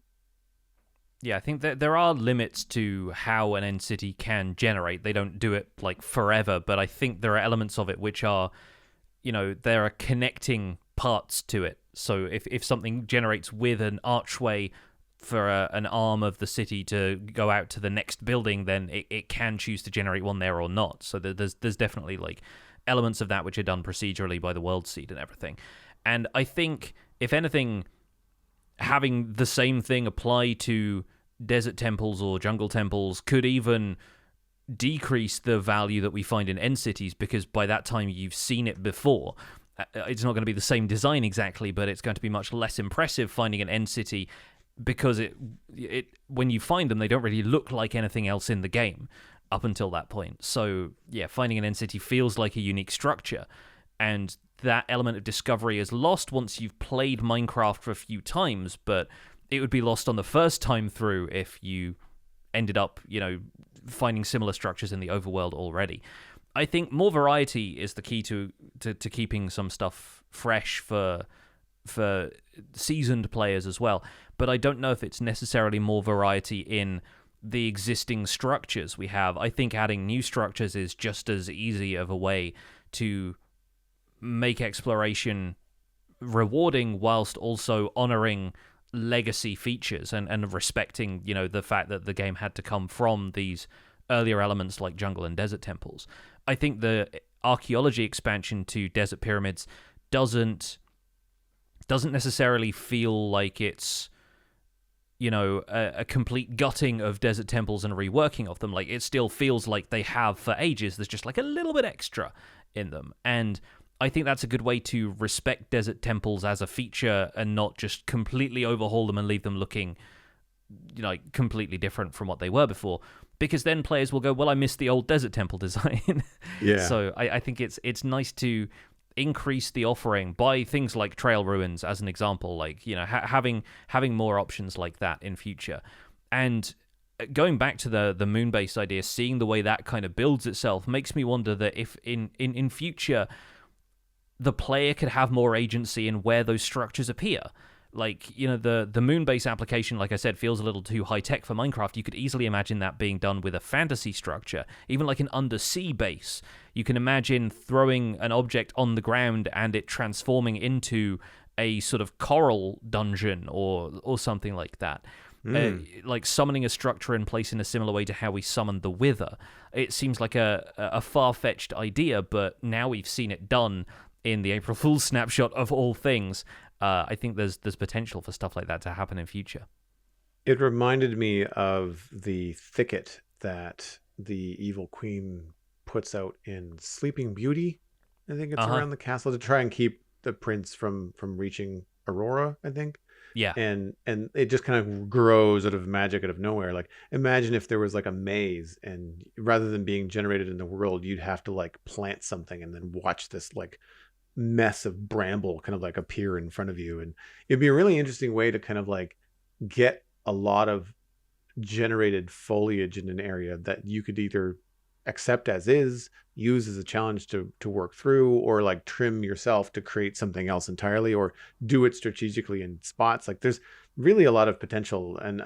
Yeah, I think that there are limits to how an end city can generate. They don't do it like forever, but I think there are elements of it which are, there are connecting parts to it. So if something generates with an archway for an arm of the city to go out to the next building, then it can choose to generate one there or not. So there's definitely like elements of that which are done procedurally by the world seed and everything. And I think, if anything, having the same thing apply to desert temples or jungle temples could even decrease the value that we find in end cities, because by that time you've seen it before. It's not going to be the same design exactly, but it's going to be much less impressive finding an end city, because it when you find them, they don't really look like anything else in the game up until that point. So yeah, finding an end city feels like a unique structure, and that element of discovery is lost once you've played Minecraft for a few times, but it would be lost on the first time through if you ended up, finding similar structures in the overworld already. I think more variety is the key to keeping some stuff fresh for seasoned players as well. But I don't know if it's necessarily more variety in the existing structures we have. I think adding new structures is just as easy of a way to make exploration rewarding whilst also honoring legacy features and respecting, the fact that the game had to come from these earlier elements like jungle and desert temples. I think the archaeology expansion to desert pyramids doesn't necessarily feel like it's, a complete gutting of desert temples and reworking of them. Like, it still feels like they have for ages. There's just like a little bit extra in them. And I think that's a good way to respect desert temples as a feature and not just completely overhaul them and leave them looking like completely different from what they were before. Because then players will go, well, I missed the old desert temple design. yeah. So I think it's nice to increase the offering by things like trail ruins, as an example, like, having more options like that in future. And going back to the moon base idea, seeing the way that kind of builds itself makes me wonder that if in future the player could have more agency in where those structures appear. Like, the Moonbase application, like I said, feels a little too high-tech for Minecraft. You could easily imagine that being done with a fantasy structure, even like an undersea base. You can imagine throwing an object on the ground and it transforming into a sort of coral dungeon or something like that. Like summoning a structure in place in a similar way to how we summoned the Wither. It seems like a far-fetched idea, but now we've seen it done in the April Fool's snapshot of all things. I think there's potential for stuff like that to happen in future. It reminded me of the thicket that the evil queen puts out in Sleeping Beauty. I think it's Uh-huh. around the castle to try and keep the prince from reaching Aurora, I think. Yeah. And it just kind of grows out of magic out of nowhere. Like, imagine if there was like a maze, and rather than being generated in the world, you'd have to like plant something and then watch this like mess of bramble kind of like appear in front of you. And it'd be a really interesting way to kind of like get a lot of generated foliage in an area that you could either accept as is, use as a challenge to work through, or like trim yourself to create something else entirely, or do it strategically in spots. Like there's really a lot of potential, and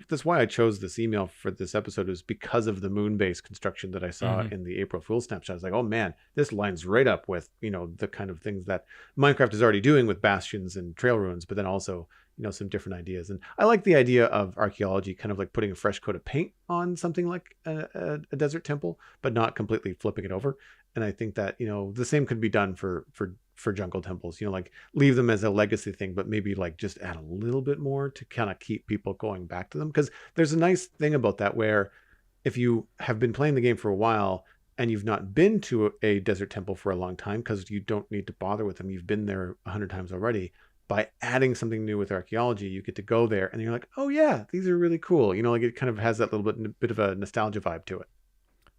that's why I chose this email for this episode, is because of the moon based construction that I saw in the April Fool's snapshot. I was like, oh man, this lines right up with, you know, the kind of things that Minecraft is already doing with bastions and trail ruins, but then also, you know, some different ideas. And I like the idea of archaeology kind of like putting a fresh coat of paint on something like a desert temple, but not completely flipping it over. And I think that, you know, the same could be done for jungle temples, you know, like leave them as a legacy thing, but maybe like just add a little bit more to kind of keep people going back to them. Because there's a nice thing about that, where if you have been playing the game for a while and you've not been to a desert temple for a long time, because you don't need to bother with them, you've been there 100 times already, by adding something new with archaeology, you get to go there and you're like, oh yeah, these are really cool. You know, like it kind of has that little bit of a nostalgia vibe to it.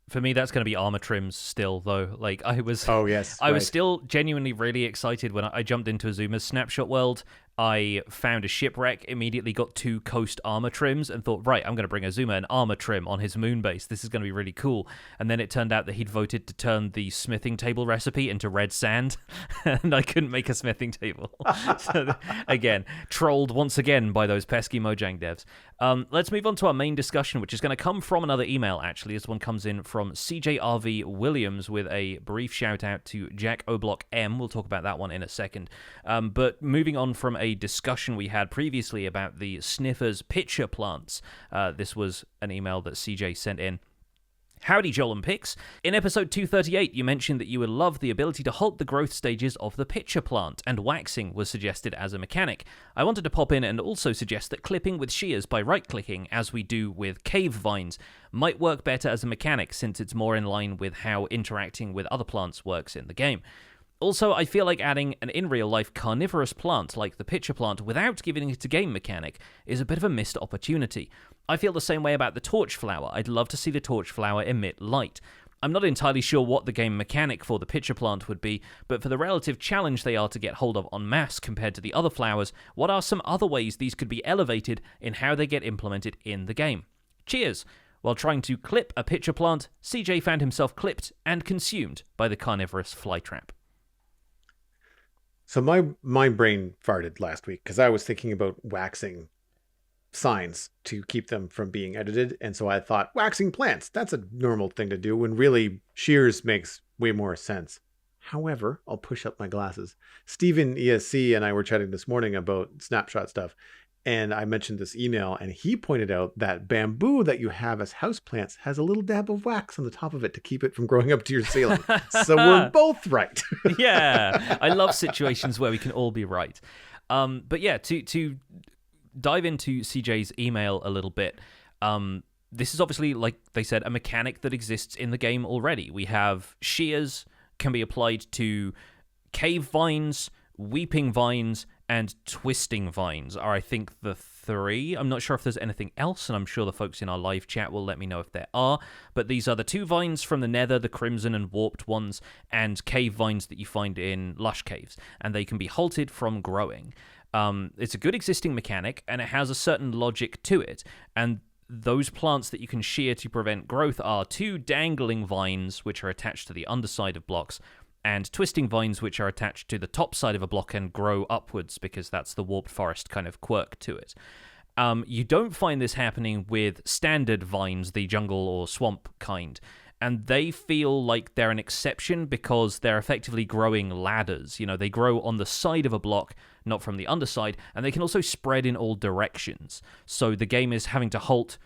For me, that's going to be armor trims still, though. Like I was, oh yes, I was still genuinely really excited when I jumped into Azuma's Snapshot world. I found a shipwreck, immediately got 2 coast armor trims, and thought, right, I'm going to bring Azuma an armor trim on his moon base. This is going to be really cool. And then it turned out that he'd voted to turn the smithing table recipe into red sand, and I couldn't make a smithing table. So, again, trolled once again by those pesky Mojang devs. Let's move on to our main discussion, which is going to come from another email, actually. This one comes in from CJRV Williams with a brief shout out to Jack O'Block M. We'll talk about that one in a second. But moving on from a discussion we had previously about the Sniffers pitcher plants. This was an email that CJ sent in. Howdy, Joel and Pix. In episode 238, you mentioned that you would love the ability to halt the growth stages of the pitcher plant, and waxing was suggested as a mechanic. I wanted to pop in and also suggest that clipping with shears by right-clicking, as we do with cave vines, might work better as a mechanic, since it's more in line with how interacting with other plants works in the game. Also, I feel like adding an in-real-life carnivorous plant like the pitcher plant without giving it a game mechanic is a bit of a missed opportunity. I feel the same way about the torch flower. I'd love to see the torch flower emit light. I'm not entirely sure what the game mechanic for the pitcher plant would be, but for the relative challenge they are to get hold of en masse compared to the other flowers, what are some other ways these could be elevated in how they get implemented in the game? Cheers! While trying to clip a pitcher plant, CJ found himself clipped and consumed by the carnivorous flytrap. So my brain farted last week because I was thinking about waxing signs to keep them from being edited. And so I thought, waxing plants, that's a normal thing to do, when really shears makes way more sense. However, I'll push up my glasses. Steven ESC and I were chatting this morning about Snapshot stuff. And I mentioned this email, and he pointed out that bamboo that you have as houseplants has a little dab of wax on the top of it to keep it from growing up to your ceiling. So we're both right. Yeah, I love situations where we can all be right. But yeah, to dive into CJ's email a little bit, this is obviously, like they said, a mechanic that exists in the game already. We have shears can be applied to cave vines, weeping vines, and twisting vines are, I think, the 3. I'm not sure if there's anything else, and I'm sure the folks in our live chat will let me know if there are, but these are the 2 vines from the Nether, the Crimson and Warped ones, and cave vines that you find in Lush Caves, and they can be halted from growing. It's a good existing mechanic, and it has a certain logic to it, and those plants that you can shear to prevent growth are 2 dangling vines, which are attached to the underside of blocks, and twisting vines, which are attached to the top side of a block and grow upwards, because that's the warped forest kind of quirk to it. You don't find this happening with standard vines, the jungle or swamp kind, and they feel like they're an exception because they're effectively growing ladders. You know, they grow on the side of a block, not from the underside, and they can also spread in all directions. So the game is having to halt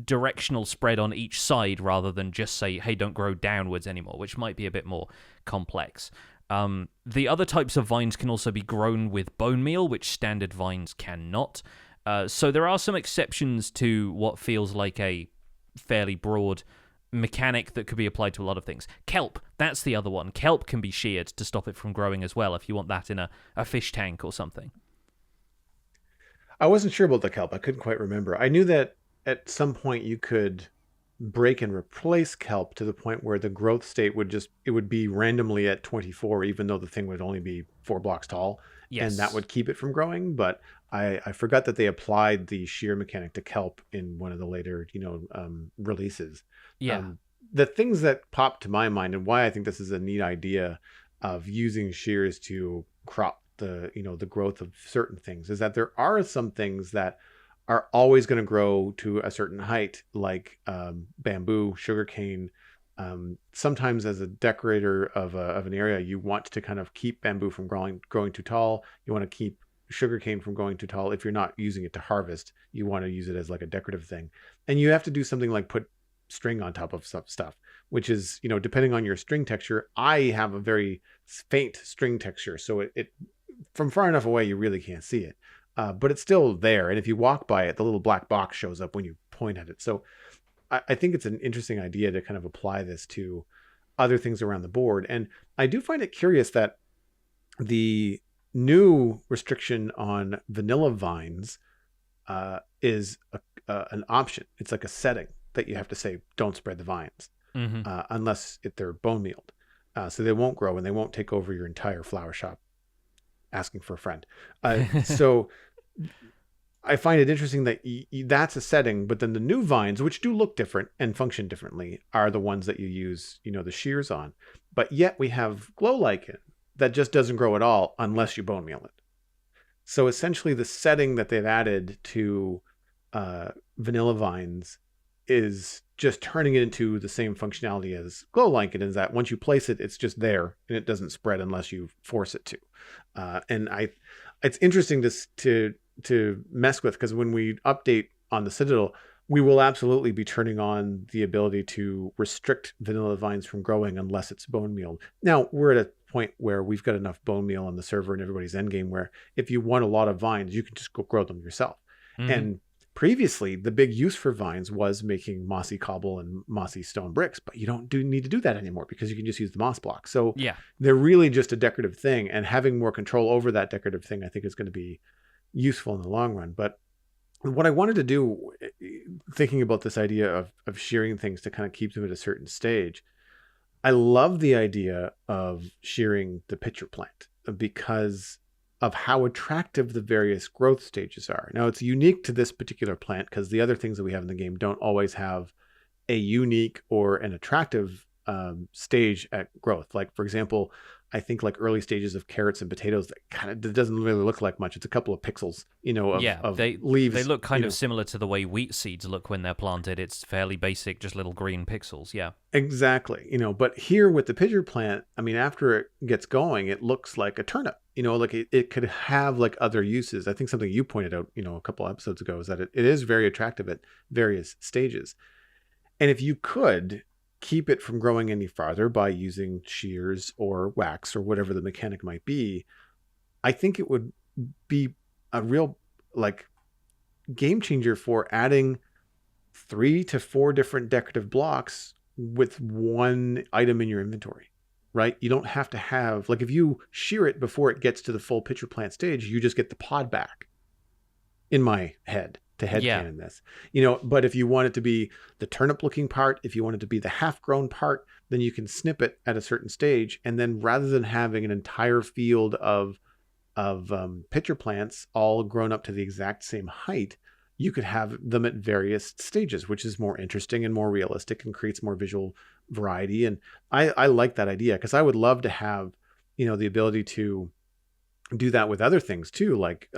directional spread on each side rather than just say, hey, don't grow downwards anymore, which might be a bit more complex. The other types of vines can also be grown with bone meal, which standard vines cannot. So there are some exceptions to what feels like a fairly broad mechanic that could be applied to a lot of things. Kelp, that's the other one. Kelp can be sheared to stop it from growing as well if you want that in a fish tank or something. I wasn't sure about the kelp. I couldn't quite remember. I knew that at some point you could break and replace kelp to the point where the growth state would be randomly at 24, even though the thing would only be 4 blocks tall. Yes. And that would keep it from growing. But I forgot that they applied the shear mechanic to kelp in one of the later, releases. Yeah. the things that pop to my mind and why I think this is a neat idea of using shears to crop the growth of certain things is that there are some things that are always going to grow to a certain height, like bamboo, sugarcane. Sometimes, as a decorator of an area, you want to kind of keep bamboo from growing too tall. You want to keep sugarcane from growing too tall. If you're not using it to harvest, you want to use it as like a decorative thing, and you have to do something like put string on top of stuff, which is, depending on your string texture. I have a very faint string texture, so it from far enough away you really can't see it, but it's still there. And if you walk by it, the little black box shows up when you point at it. So I think it's an interesting idea to kind of apply this to other things around the board. And I do find it curious that the new restriction on vanilla vines is an option. It's like a setting that you have to say, don't spread the vines unless they're bone mealed. So they won't grow and they won't take over your entire flower shop asking for a friend. So I find it interesting that that's a setting, but then the new vines, which do look different and function differently, are the ones that you use, the shears on. But yet we have glow lichen that just doesn't grow at all unless you bone meal it. So essentially the setting that they've added to vanilla vines is just turning it into the same functionality as glow lichen, is that once you place it, it's just there and it doesn't spread unless you force it to. And it's interesting to mess with, because when we update on the Citadel, we will absolutely be turning on the ability to restrict vanilla vines from growing unless it's bone mealed. Now we're at a point where we've got enough bone meal on the server and everybody's endgame where if you want a lot of vines, you can just go grow them yourself. And previously, the big use for vines was making mossy cobble and mossy stone bricks, but you don't need to do that anymore because you can just use the moss block. So they're really just a decorative thing, and having more control over that decorative thing, I think, is going to be useful in the long run. But what I wanted to do, thinking about this idea of shearing things to kind of keep them at a certain stage, I love the idea of shearing the pitcher plant because of how attractive the various growth stages are. Now, it's unique to this particular plant because the other things that we have in the game don't always have a unique or an attractive stage at growth. Like, for example, I think like early stages of carrots and potatoes that doesn't really look like much. It's a couple of pixels, of leaves. They look kind of similar to the way wheat seeds look when they're planted. It's fairly basic, just little green pixels. Yeah, exactly. But here with the pitcher plant, I mean, after it gets going, it looks like a turnip. Like it could have like other uses. I think something you pointed out, a couple episodes ago, is that it is very attractive at various stages. And if you could keep it from growing any farther by using shears or wax or whatever the mechanic might be, I think it would be a real like game changer for adding 3 to 4 different decorative blocks with one item in your inventory, right? You don't have to have, like, if you shear it before it gets to the full pitcher plant stage, you just get the pod back, in my head. To headcanon this, but if you want it to be the turnip looking part, if you want it to be the half grown part, then you can snip it at a certain stage. And then rather than having an entire field of pitcher plants all grown up to the exact same height, you could have them at various stages, which is more interesting and more realistic and creates more visual variety. And I like that idea because I would love to have, the ability to do that with other things too, like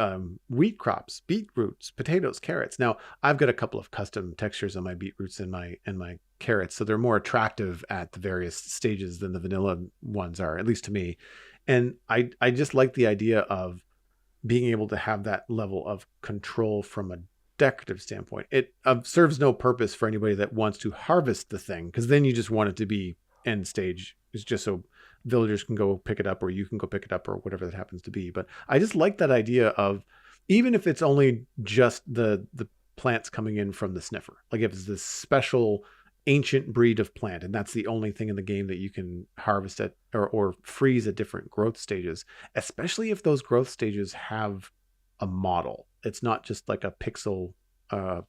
wheat crops, beetroots, potatoes, carrots. Now, I've got a couple of custom textures on my beetroots and my carrots, so they're more attractive at the various stages than the vanilla ones are, at least to me. And I just like the idea of being able to have that level of control from a decorative standpoint. It serves no purpose for anybody that wants to harvest the thing, because then you just want it to be end stage. It's just so villagers can go pick it up, or you can go pick it up, or whatever that happens to be. But I just like that idea of, even if it's only just the plants coming in from the sniffer, like if it's this special ancient breed of plant and that's the only thing in the game that you can harvest at or freeze at different growth stages, especially if those growth stages have a model. It's not just like a pixel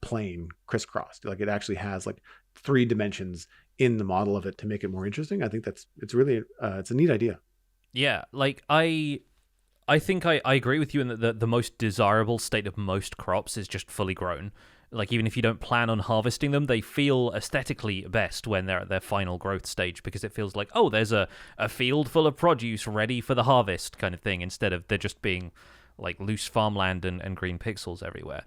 plane crisscrossed, like it actually has like 3 dimensions in the model of it to make it more interesting. I think it's really it's a neat idea. Yeah, like I think I agree with you in that the most desirable state of most crops is just fully grown. like even if you don't plan on harvesting them, they feel aesthetically best when they're at their final growth stage, because it feels like, oh, there's a field full of produce ready for the harvest kind of thing, instead of they're just being like loose farmland and green pixels everywhere.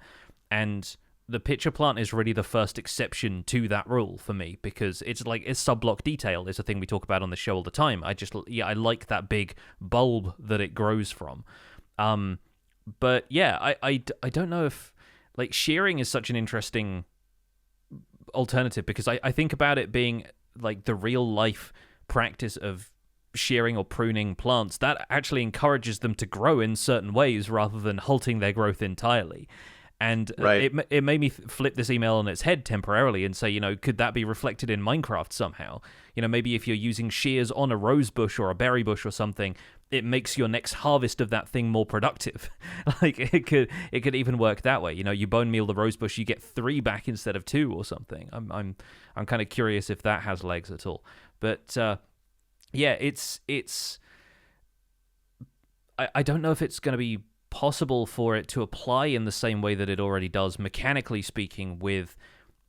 And the pitcher plant is really the first exception to that rule for me, because it's like, it's sub-block detail is a thing we talk about on the show all the time. I like that big bulb that it grows from. But yeah, I don't know if, like, shearing is such an interesting alternative, because I think about it being like the real life practice of shearing or pruning plants that actually encourages them to grow in certain ways rather than halting their growth entirely. And it made me flip this email on its head temporarily and say, you know, could that be reflected in Minecraft somehow? You know, maybe if you're using shears on a rose bush or a berry bush or something, it makes your next harvest of that thing more productive. Like it could even work that way. You know, you bone meal the rose bush, you get 3 back instead of 2 or something. I'm kind of curious if that has legs at all. But yeah, I don't know if it's going to be possible for it to apply in the same way that it already does, mechanically speaking, with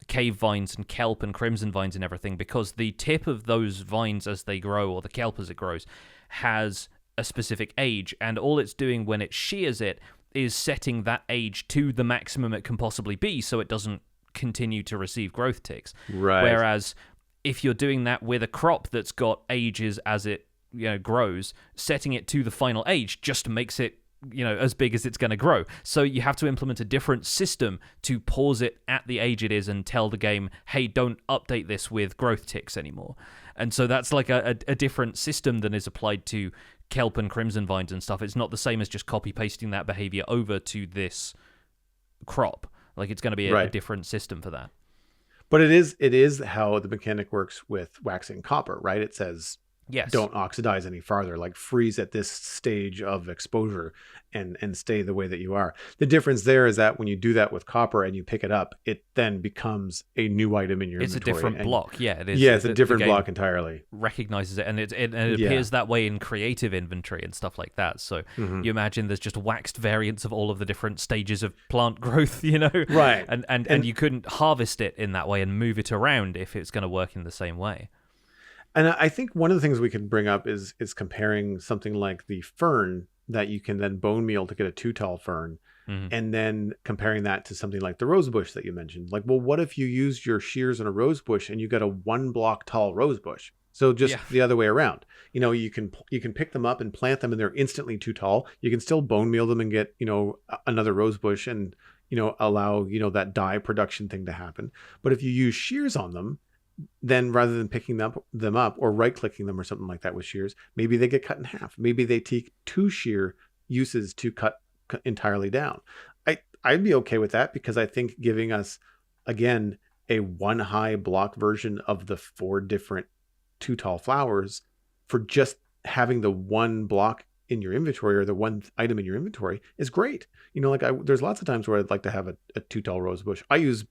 cave vines and kelp and crimson vines and everything, because the tip of those vines as they grow, or the kelp as it grows, has a specific age, and all it's doing when it shears it is setting that age to the maximum it can possibly be, so it doesn't continue to receive growth ticks. Right. Whereas if you're doing that with a crop that's got ages as it, you know, grows, setting it to the final age just makes it, you know, as big as it's going to grow. So you have to implement a different system to pause it at the age it is and tell the game, hey, don't update this with growth ticks anymore. And so that's like a different system than is applied to kelp and crimson vines and stuff. It's not the same as just copy pasting that behavior over to this crop. Like, it's going to be a different system for that. But it is how the mechanic works with waxing copper, right? It says, yes, don't oxidize any farther, like freeze at this stage of exposure and stay the way that you are. The difference there is that when you do that with copper and you pick it up, it then becomes a new item in your inventory. It's a different block. Yeah, it is. Yeah, it's a different block entirely. Recognizes it, and it appears that way in creative inventory and stuff like that. So you imagine there's just waxed variants of all of the different stages of plant growth, you know? Right. And you couldn't harvest it in that way and move it around if it's going to work in the same way. And I think one of the things we can bring up is comparing something like the fern that you can then bone meal to get a 2-tall fern, and then comparing that to something like the rose bush that you mentioned. Like, well, what if you used your shears on a rose bush and you got a 1-block tall rose bush? So just the other way around. You know, you can pick them up and plant them and they're instantly too tall. You can still bone meal them and get, you know, another rose bush and, you know, allow, you know, that dye production thing to happen. But if you use shears on them, then rather than picking them up or right clicking them or something like that with shears, maybe they get cut in half. Maybe they take 2 shear uses to cut entirely down. I'd be okay with that, because I think giving us, again, a 1 high block version of the 4 different 2-tall flowers for just having the 1 block in your inventory, or the 1 item in your inventory, is great. You know, like there's lots of times where I'd like to have a 2-tall rose bush. I use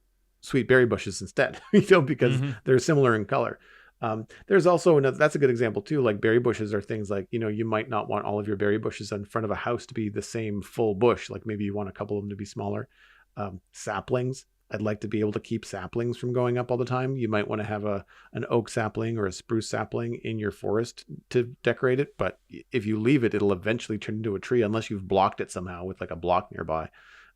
sweet berry bushes instead, you know, because they're similar in color. There's also that's a good example too. Like, berry bushes are things like, you know, you might not want all of your berry bushes in front of a house to be the same full bush. Like, maybe you want a couple of them to be smaller. Saplings, I'd like to be able to keep saplings from going up all the time. You might want to have an oak sapling or a spruce sapling in your forest to decorate it, but if you leave it, it'll eventually turn into a tree unless you've blocked it somehow with like a block nearby.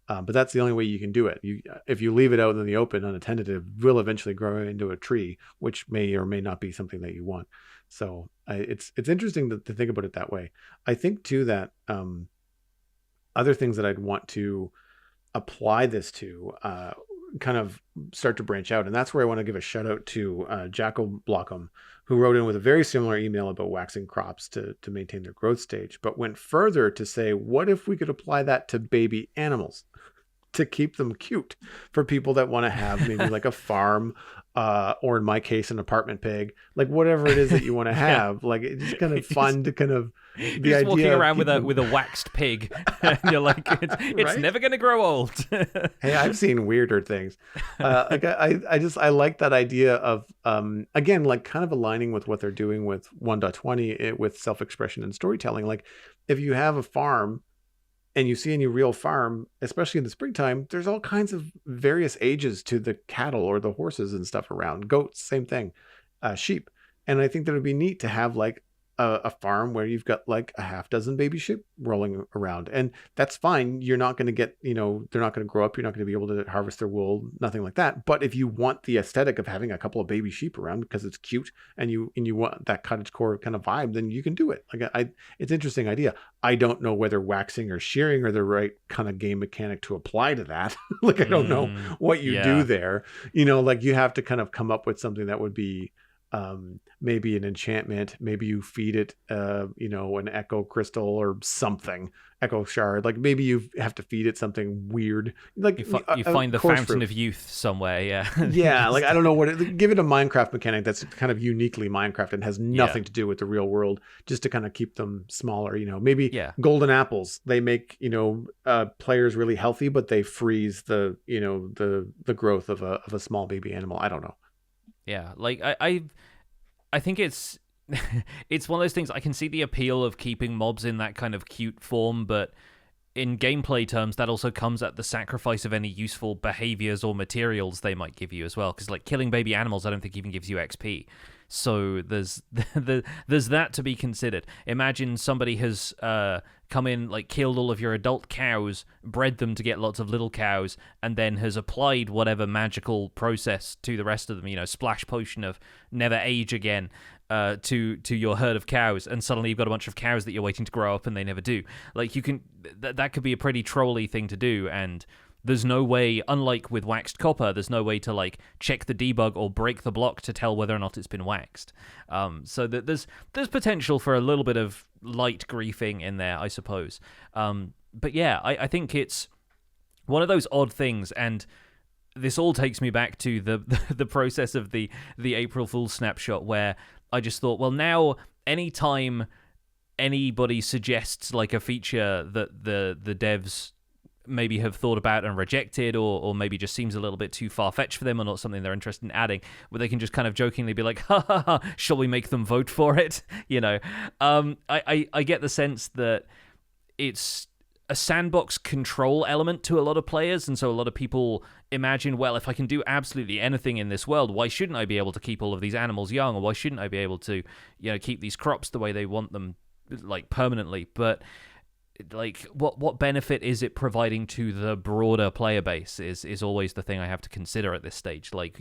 But that's the only way you can do it. If you leave it out in the open unattended, it will eventually grow into a tree, which may or may not be something that you want. So it's interesting to think about it that way. I think too that other things that I'd want to apply this to kind of start to branch out, and that's where I want to give a shout out to Jackal Blockham, who wrote in with a very similar email about waxing crops to maintain their growth stage, but went further to say, what if we could apply that to baby animals to keep them cute for people that want to have maybe like a farm, or in my case, an apartment pig, like whatever it is that you want to have. Like, it's just kind of fun to kind of the idea walking around with a waxed pig, and you're like, it's never going to grow old. Hey, I've seen weirder things. Like I like that idea of again, like kind of aligning with what they're doing with 1.20 with self-expression and storytelling. Like, if you have a farm, and you see any real farm, especially in the springtime, there's all kinds of various ages to the cattle or the horses and stuff around. Goats, same thing, sheep. And I think that would be neat to have like a farm where you've got like a half dozen baby sheep rolling around. And that's fine. You're not going to get, they're not going to grow up. You're not going to be able to harvest their wool, nothing like that. But if you want the aesthetic of having a couple of baby sheep around because it's cute and you want that cottagecore kind of vibe, then you can do it. Like it's an interesting idea. I don't know whether waxing or shearing are the right kind of game mechanic to apply to that. Like, I don't know what you do there. Like you have to kind of come up with something that would be maybe an enchantment. Maybe you feed it, an echo crystal or something, echo shard. Like maybe you have to feed it something weird. Like you find the fountain of youth somewhere. Yeah. Yeah. Like I don't know give it a Minecraft mechanic that's kind of uniquely Minecraft and has nothing to do with the real world, just to kind of keep them smaller. Maybe golden apples. They make players really healthy, but they freeze the growth of a small baby animal. I don't know. Yeah, like I think it's it's one of those things. I can see the appeal of keeping mobs in that kind of cute form, but in gameplay terms, that also comes at the sacrifice of any useful behaviors or materials they might give you as well. Because like killing baby animals, I don't think even gives you XP. So there's that to be considered. Imagine somebody has come in, like killed all of your adult cows, bred them to get lots of little cows, and then has applied whatever magical process to the rest of them. Splash potion of never age again to your herd of cows, and suddenly you've got a bunch of cows that you're waiting to grow up, and they never do. Like you can that could be a pretty trolly thing to do, and there's no way, unlike with waxed copper, there's no way to like check the debug or break the block to tell whether or not it's been waxed. So that there's potential for a little bit of light griefing in there, I suppose. But yeah, I think it's one of those odd things, and this all takes me back to the process of the April Fool's snapshot, where I just thought, well, now anytime anybody suggests like a feature that the devs maybe have thought about and rejected, or maybe just seems a little bit too far-fetched for them, or not something they're interested in adding, where they can just kind of jokingly be like, ha ha ha, shall we make them vote for it? I get the sense that it's a sandbox control element to a lot of players, and so a lot of people imagine, well, if I can do absolutely anything in this world, why shouldn't I be able to keep all of these animals young, or why shouldn't I be able to keep these crops the way they want them, like permanently? But like what benefit is it providing to the broader player base is always the thing I have to consider at this stage. Like,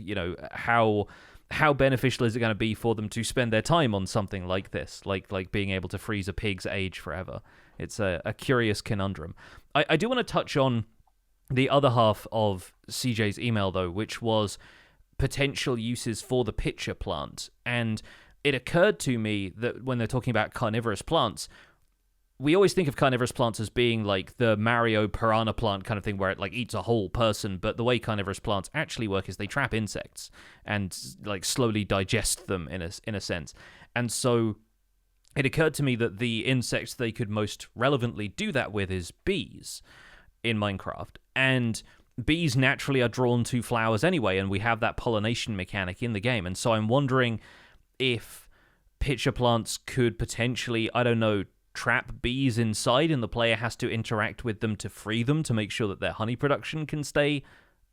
how beneficial is it going to be for them to spend their time on something like this, like being able to freeze a pig's age forever? It's a curious conundrum. I do want to touch on the other half of CJ's email though, which was potential uses for the pitcher plant. And it occurred to me that when they're talking about carnivorous plants, we always think of carnivorous plants as being like the Mario piranha plant kind of thing, where it like eats a whole person. But the way carnivorous plants actually work is they trap insects and like slowly digest them in a sense. And so it occurred to me that the insects they could most relevantly do that with is bees in Minecraft. And bees naturally are drawn to flowers anyway, and we have that pollination mechanic in the game. And so I'm wondering if pitcher plants could potentially, I don't know, trap bees inside, and the player has to interact with them to free them to make sure that their honey production can stay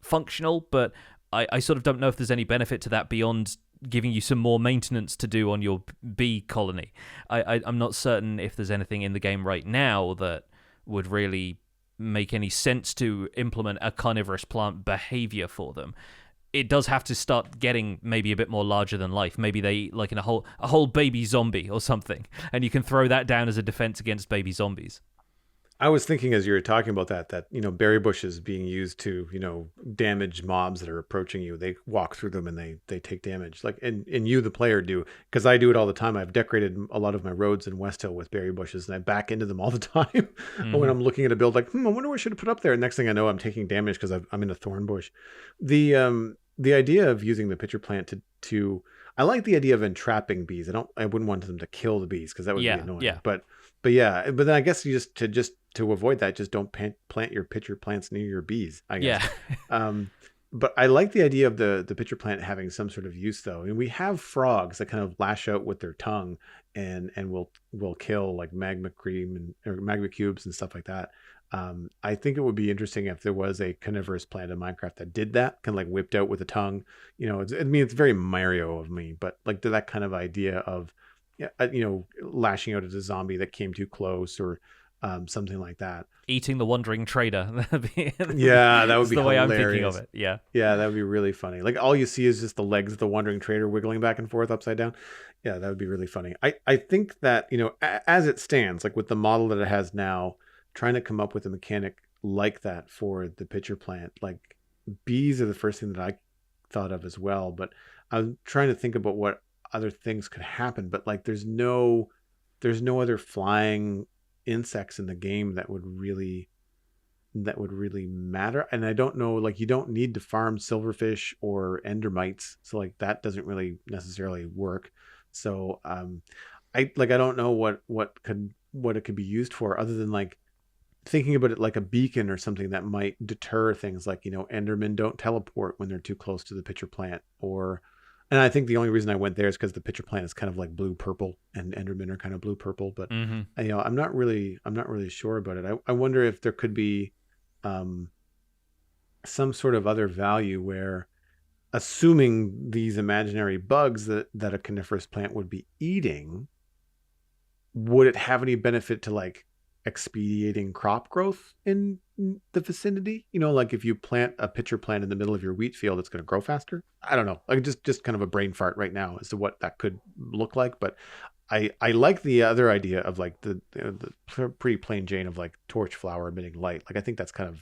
functional. But I sort of don't know if there's any benefit to that beyond giving you some more maintenance to do on your bee colony. I'm not certain if there's anything in the game right now that would really make any sense to implement a carnivorous plant behavior for them. It does have to start getting maybe a bit more larger than life. Maybe they eat like in a whole baby zombie or something, and you can throw that down as a defense against baby zombies. I was thinking as you were talking about that berry bushes being used to damage mobs that are approaching you. They walk through them and they take damage. Like and you the player do, because I do it all the time. I've decorated a lot of my roads in West Hill with berry bushes, and I back into them all the time. Mm-hmm. When I'm looking at a build, like I wonder what I should have put up there. And next thing I know, I'm taking damage because I'm in a thorn bush. The idea of using the pitcher plant to I like the idea of entrapping bees. I wouldn't want them to kill the bees because that would be annoying. Yeah. But then I guess you to avoid that, just don't plant your pitcher plants near your bees, I guess. Yeah. But I like the idea of the pitcher plant having some sort of use, though. And we have frogs that kind of lash out with their tongue and will kill like magma cream and or magma cubes and stuff like that. I think it would be interesting if there was a carnivorous plant in Minecraft that did that, kind of like whipped out with a tongue. I mean, it's very Mario of me, but like that kind of idea of, yeah, lashing out at a zombie that came too close or something like that. Eating the wandering trader. Yeah, that would be the way hilarious. I'm thinking of it. Yeah. Yeah, that would be really funny. Like all you see is just the legs of the wandering trader wiggling back and forth upside down. Yeah, that would be really funny. I think that, as it stands, like with the model that it has now, trying to come up with a mechanic like that for the pitcher plant, like bees are the first thing that I thought of as well. But I'm trying to think about what other things could happen. But like there's no other flying insects in the game that would really matter. And I don't know, like you don't need to farm silverfish or endermites, so like that doesn't really necessarily work. So I don't know what it could be used for, other than like thinking about it like a beacon or something that might deter things like, endermen don't teleport when they're too close to the pitcher plant. And I think the only reason I went there is because the pitcher plant is kind of like blue purple and endermen are kind of blue purple. But I'm not really sure about it. I wonder if there could be some sort of other value where, assuming these imaginary bugs that a coniferous plant would be eating, would it have any benefit to like expediting crop growth in the vicinity? Like if you plant a pitcher plant in the middle of your wheat field, it's going to grow faster. I don't know. Like just kind of a brain fart right now as to what that could look like. But I like the other idea of like the pretty plain Jane of like torch flower emitting light. Like I think that's kind of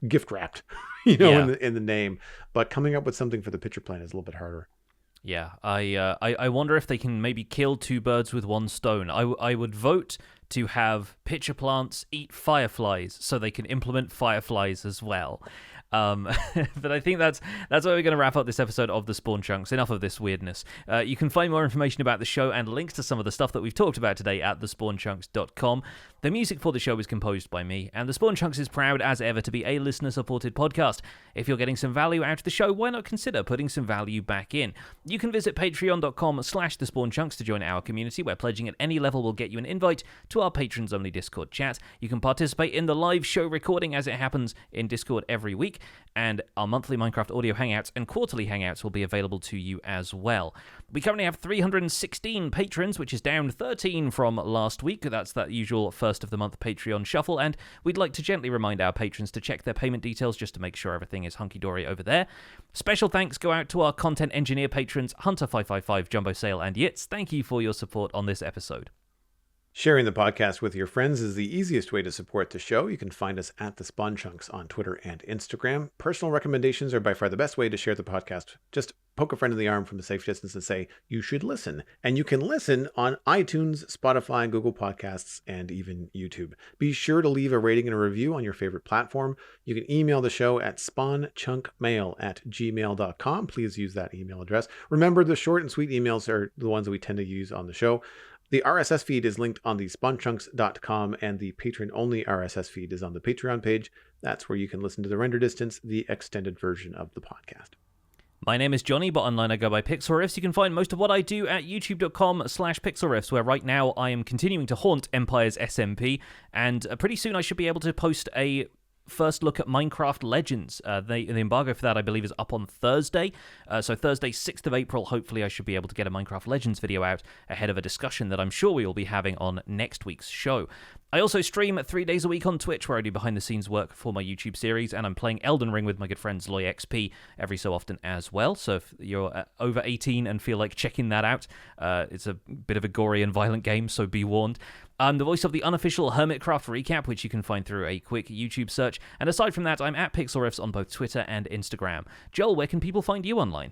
gift wrapped, in the name. But coming up with something for the pitcher plant is a little bit harder. Yeah, I wonder if they can maybe kill two birds with one stone. I would vote to have pitcher plants eat fireflies so they can implement fireflies as well. But I think that's where we're going to wrap up this episode of the Spawn Chunks. Enough of this weirdness. You can find more information about the show and links to some of the stuff that we've talked about today at thespawnchunks.com. The music for the show is composed by me, and the Spawn Chunks is proud as ever to be a listener-supported podcast. If you're getting some value out of the show, why not consider putting some value back in? You can visit patreon.com/thespawnchunks to join our community, where pledging at any level will get you an invite to our patrons-only Discord chat. You can participate in the live show recording as it happens in Discord every week, and our monthly Minecraft audio hangouts and quarterly hangouts will be available to you as well. We currently have 316 patrons, which is down 13 from last week. That's that usual first of the month Patreon shuffle, and we'd like to gently remind our patrons to check their payment details just to make sure everything is hunky-dory over there. Special thanks go out to our content engineer patrons Hunter555, Jumbo Sale, and Yitz. Thank you for your support on this episode. Sharing the podcast with your friends is the easiest way to support the show. You can find us at The Spawn Chunks on Twitter and Instagram. Personal recommendations are by far the best way to share the podcast. Just poke a friend in the arm from a safe distance and say, you should listen. And you can listen on iTunes, Spotify, Google Podcasts, and even YouTube. Be sure to leave a rating and a review on your favorite platform. You can email the show at spawnchunkmail@gmail.com. Please use that email address. Remember, the short and sweet emails are the ones that we tend to use on the show. The RSS feed is linked on the spawnchunks.com, and the patron-only RSS feed is on the Patreon page. That's where you can listen to the render distance, the extended version of the podcast. My name is Jonny, but online I go by PixelRiffs. You can find most of what I do at youtube.com/PixelRiffs, where right now I am continuing to haunt Empire's SMP, and pretty soon I should be able to post a first look at Minecraft Legends. The embargo for that, I believe, is up on Thursday. So Thursday, 6th of April, hopefully I should be able to get a Minecraft Legends video out ahead of a discussion that I'm sure we will be having on next week's show. I also stream 3 days a week on Twitch, where I do behind-the-scenes work for my YouTube series, and I'm playing Elden Ring with my good friends LoyXP every so often as well. So if you're over 18 and feel like checking that out, it's a bit of a gory and violent game, so be warned. I'm the voice of the unofficial Hermitcraft recap, which you can find through a quick YouTube search. And aside from that, I'm at PixelRiffs on both Twitter and Instagram. Joel, where can people find you online?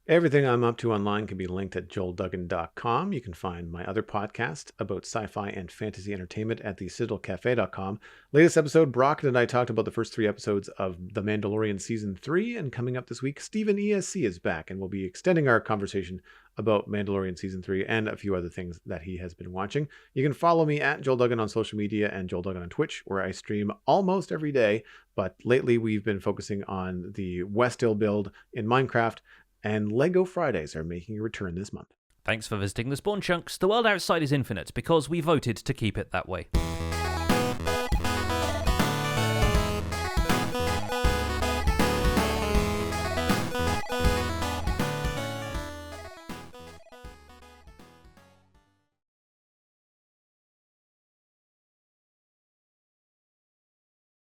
Everything I'm up to online can be linked at joelduggan.com. You can find my other podcast about sci-fi and fantasy entertainment at thecitadelcafe.com. Latest episode, Brock and I talked about the first 3 episodes of The Mandalorian Season 3, and coming up this week, Stephen ESC is back, and we'll be extending our conversation about Mandalorian Season 3 and a few other things that he has been watching. You can follow me at Joel Duggan on social media and Joel Duggan on Twitch, where I stream almost every day, but lately we've been focusing on the Westhill build in Minecraft, and LEGO Fridays are making a return this month. Thanks for visiting the Spawn Chunks. The world outside is infinite because we voted to keep it that way.